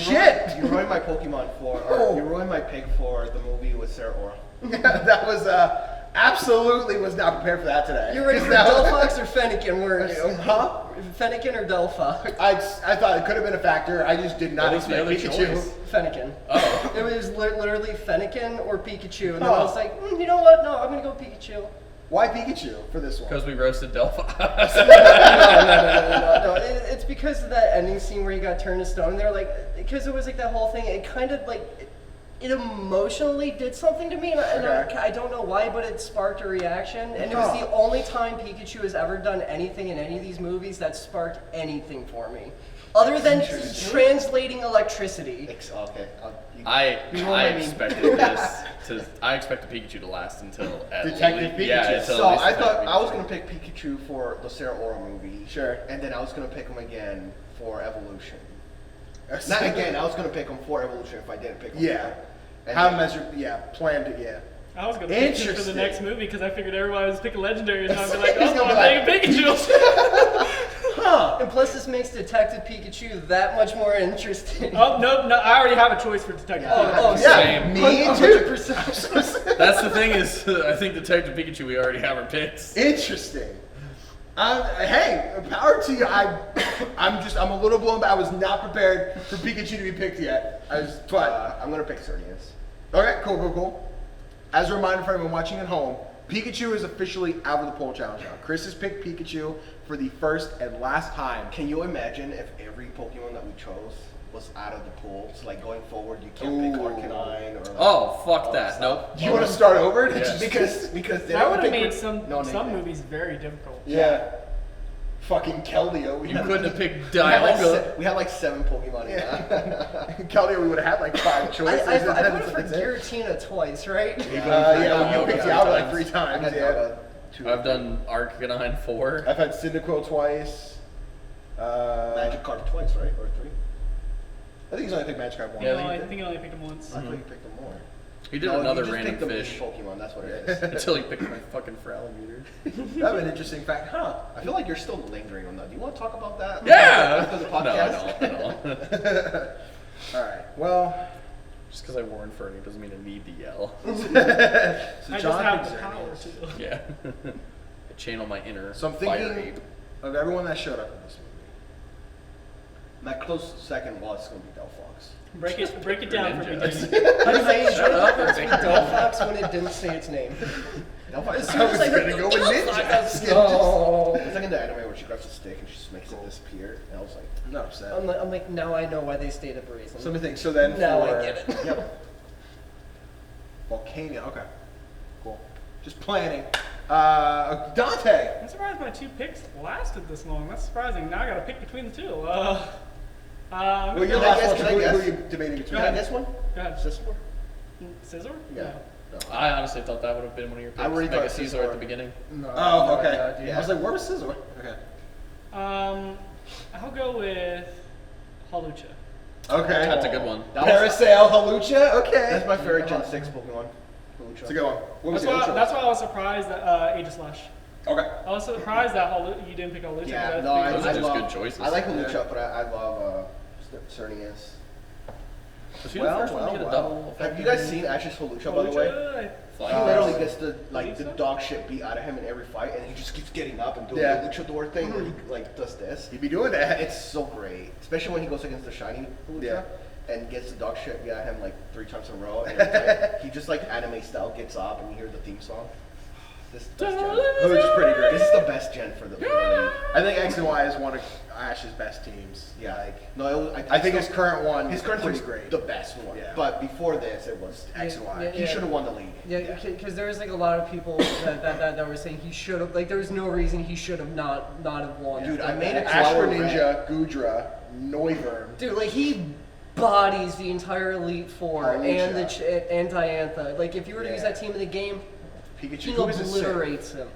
shit. You ruined my Pokemon Oh. you ruined my pick for the movie with Sarah Aura. That was absolutely was not prepared for that today. You were ready for Delphox or Fennekin, weren't you? Huh? Fennekin or Delphox? I thought it could have been a factor. I just did not What was the expect other Pikachu. choice? Fennekin. Oh. It was literally Fennekin or Pikachu, and then Oh. I was like, you know what? No, I'm gonna go Pikachu. Why Pikachu for this one? Because we roasted Delphi. No. It's because of that ending scene where he got turned to stone. They're like, because it was like that whole thing. It kind of like it emotionally did something to me, and Okay. I don't know why, but it sparked a reaction. And it was the only time Pikachu has ever done anything in any of these movies that sparked anything for me, other than translating electricity. Okay. I You know what I mean? expected this to. I expected Pikachu to last until at Detective least, Yeah, Pikachu. until So at least I thought Detective I was Pikachu. gonna pick Pikachu for the Sarah Aura movie. Sure. And then I was gonna pick him again for Evolution. Not again. I was gonna pick him for Evolution if I didn't pick him. Yeah. And How then- measured? Yeah. Planned it. Yeah. I was gonna pick him for the Interesting. next movie because I figured everybody was picking legendaries, and I'd be like, He's oh, gonna be I'm taking Pikachu. And plus, this makes Detective Pikachu that much more interesting. Oh no, I already have a choice for Detective. Oh, Yeah. Same. Me too. 100%. That's the thing is, I think Detective Pikachu. We already have our picks. Interesting. Hey, power to you. I'm a little blown back. I was not prepared for Pikachu to be picked yet. But I'm gonna pick Cernius. okay, cool. As a reminder for everyone watching at home, Pikachu is officially out of the poll challenge now. Chris has picked Pikachu for the first and last time. Can you imagine if every Pokemon that we chose was out of the pool? So like going forward, you can't Ooh. pick Arcanine or like Oh, fuck all that. stuff. Nope. Do you want to start over? Yeah. Because then That I would have pick- made some No, movies very difficult. Yeah. Fucking Keldeo. You couldn't have picked We had, like, Dialga. we had like 7 Pokemon in Yeah. that. Keldeo, we would have had like 5 choices. I and then voted for that's it. Giratina twice, right? Yeah, you picked okay. Dialga like 3 I times. got Yeah. Dialga 2. I've done Arcanine 4. I've had Cyndaquil twice. Magikarp twice, right? Or 3? I think he's only picked Magikarp once. Yeah, No, I think I only picked him once. I thought you picked them more. He did No, another you just random picked the main fish Pokemon, that's what it is. until he picked my fucking Fralameter. That'd be an interesting fact, huh? I feel like you're still lingering on that. Do you want to talk about that? Yeah. After the No, podcast? I don't. All right. Well, Just because I wore Inferno doesn't mean I need to yell. so I just John have picks the power Xerneas. to. Yeah. I channel my inner So I'm fire thinking ape. of everyone that showed up in this movie. My close second was going to be Delphox. Break it down for me, Ninja. Jamie. I enjoyed Shut up the and first pick with Delphox when it didn't say its name. Delphox As is soon as I heard gonna go with Delphox, Ninja. I was, no. It's like in the anime where she grabs a stick and she just makes it disappear. And I was like, I'm not upset. I'm like, now I know why they stayed at Brazen. So let me think. So then Now for, I get it. Yep. Volcania. Okay. Cool. Just planning. Dante. I'm surprised my 2 picks lasted this long. That's surprising. Now I gotta pick between the 2. Well, you're the Can I last guess? one. Can I Who guess? are you debating between? Go ahead. this one? Go ahead. Scizor? Scissor? Yeah. No. I honestly thought that would have been one of your picks. I already thought Mega Caesar Scizor. at the beginning. No, Oh, no okay. idea, dude. I was like, where was Scizor? Okay. I'll go with Halucha. Okay. That's a good one. That was, Parasail Halucha. Okay. that's my favorite Gen 6 Pokemon. It's a good one. What was That's the why, that's why I was surprised that Aegislash. Okay. I was surprised that you didn't pick Halucha. Yeah, but no, I, Those are I just love, good choices. I like Hawlucha, but I love Cernius. Was he Well, the first one to well, get a well. double? Have you guys seen Ash's Hawlucha, by the way? Halucha, Flying He Uh, literally Cross? gets the Believe the so? dog shit beat out of him in every fight, and he just keeps getting up and doing Yeah. the luchador thing where he like does this. You'd be doing that. It's so great, especially when he goes against the shiny Hawlucha Yeah. and gets the dog shit beat out of him like 3 times in a row, and it's like, he just like anime style gets up and you hear the theme song. This is the best gen. Halucha's pretty great. This is the best gen for the league. I think X and Y is one of Ash's best teams. Yeah, Like, no, it was, I think his current one his current is team's great. the best one. Yeah. But before this, it was X and Y. Yeah, He should have won the league. Yeah, because there was like a lot of people that were saying he should have. Like, there was no reason he should have not have won. Dude, Like, I made it Ash Flower Ninja, Gudra, Noivern. Dude, like he bodies the entire Elite Four and Halucha. and Diantha. Like, if you were to use Yeah. that team in the game, Pikachu. he Who is it? obliterates him.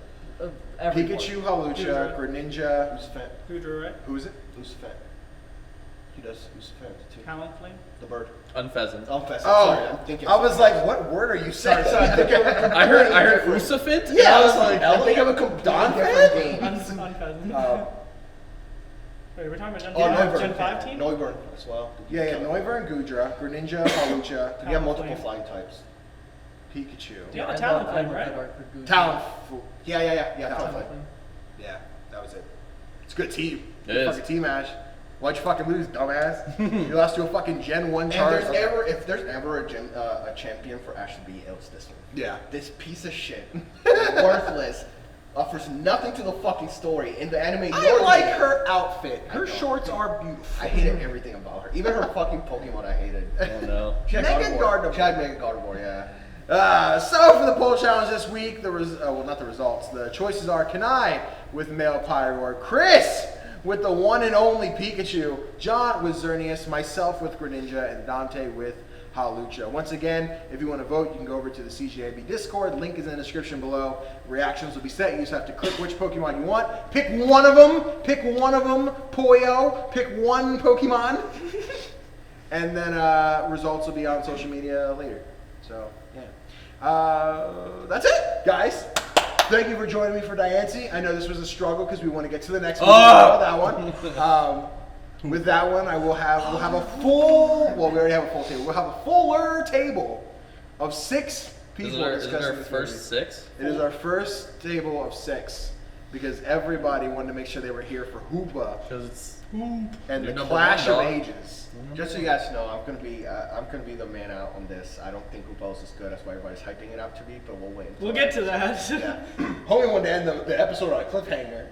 Everyone. Pikachu, Halucha, Gudra. Greninja. Who's Fent? Gudra, right? Who is it? Who's Fent? He does use fence too. Talonflame. The bird. Unpheasant. Oh, pheasant. Oh, Sorry, I'm thinking. I was like, what word are you saying? Sorry, I'm thinking. I heard Usafint. Yeah, I was like, I think of a completely different game. Unpheasant. Wait, we're talking about Gen, Oh, Gen Noivern. 5 team? Noivern as well. Yeah, Noivern, Gudra, Greninja, Hawlucha, We have multiple Talonflame. flying types. Pikachu. You have a I love Talonflame, right? Dark for Gucci. Talon. Yeah. Talonflame. Talonflame. Yeah, that was it. It's a good team. It Good is. fucking team, Ash. Why'd you fucking lose, dumbass? You lost to a fucking Gen 1 And Charizard. if there's ever a champion for Ash to be, it was this one. Yeah. This piece of shit, worthless, offers nothing to the fucking story in the anime. I nor like the game. her outfit. I Her don't. shorts are beautiful. I hated everything about her. Even her fucking Pokemon, I hated. Oh no. She had Mega Gardevoir. She had Mega Gardevoir, yeah. So for the poll challenge this week, not the results. The choices are Kanai with male Pyroar, Chris with the one and only Pikachu, John with Xerneas, myself with Greninja, and Dante with Hawlucha. Once again, if you want to vote, you can go over to the CGDannyB Discord. Link is in the description below. Reactions will be set. You just have to click which Pokemon you want. Pick one of them. Pick one of them. Poyo. Pick one Pokemon. And then results will be on social media later. So, yeah. That's it, guys. Thank you for joining me for Diancie. I know this was a struggle because we want to get to the next one. That one. With that one, we'll have a full. Well, we already have a full table. We'll have a fuller table of 6 people Is it our discussing this first movie. 6? It is our first table of 6 because everybody wanted to make sure they were here for Hoopa Because it's and You're the number Clash one, of dog. Ages. Just so you guys know, I'm gonna be the man out on this. I don't think Hoopa is as good as what everybody's hyping it up to be, but we'll wait. until We'll get to that. Yeah. Homie wanted to end the episode on a cliffhanger,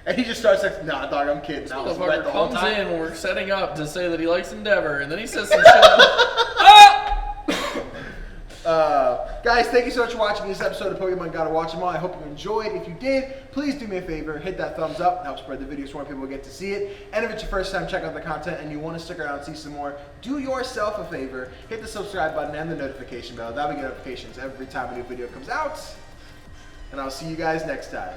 and he just starts like, "Nah, dog, I'm kidding." I was wet motherfucker the whole comes time. in when we're setting up to say that he likes Endeavor, and then he says some shit. Guys, thank you so much for watching this episode of Pokemon Gotta Watch Them All. I hope you enjoyed. If you did, please do me a favor, hit that thumbs up. It helps spread the video so more people get to see it. And if it's your first time checking out the content and you want to stick around and see some more, do yourself a favor, hit the subscribe button and the notification bell. That way you get notifications every time a new video comes out. And I'll see you guys next time.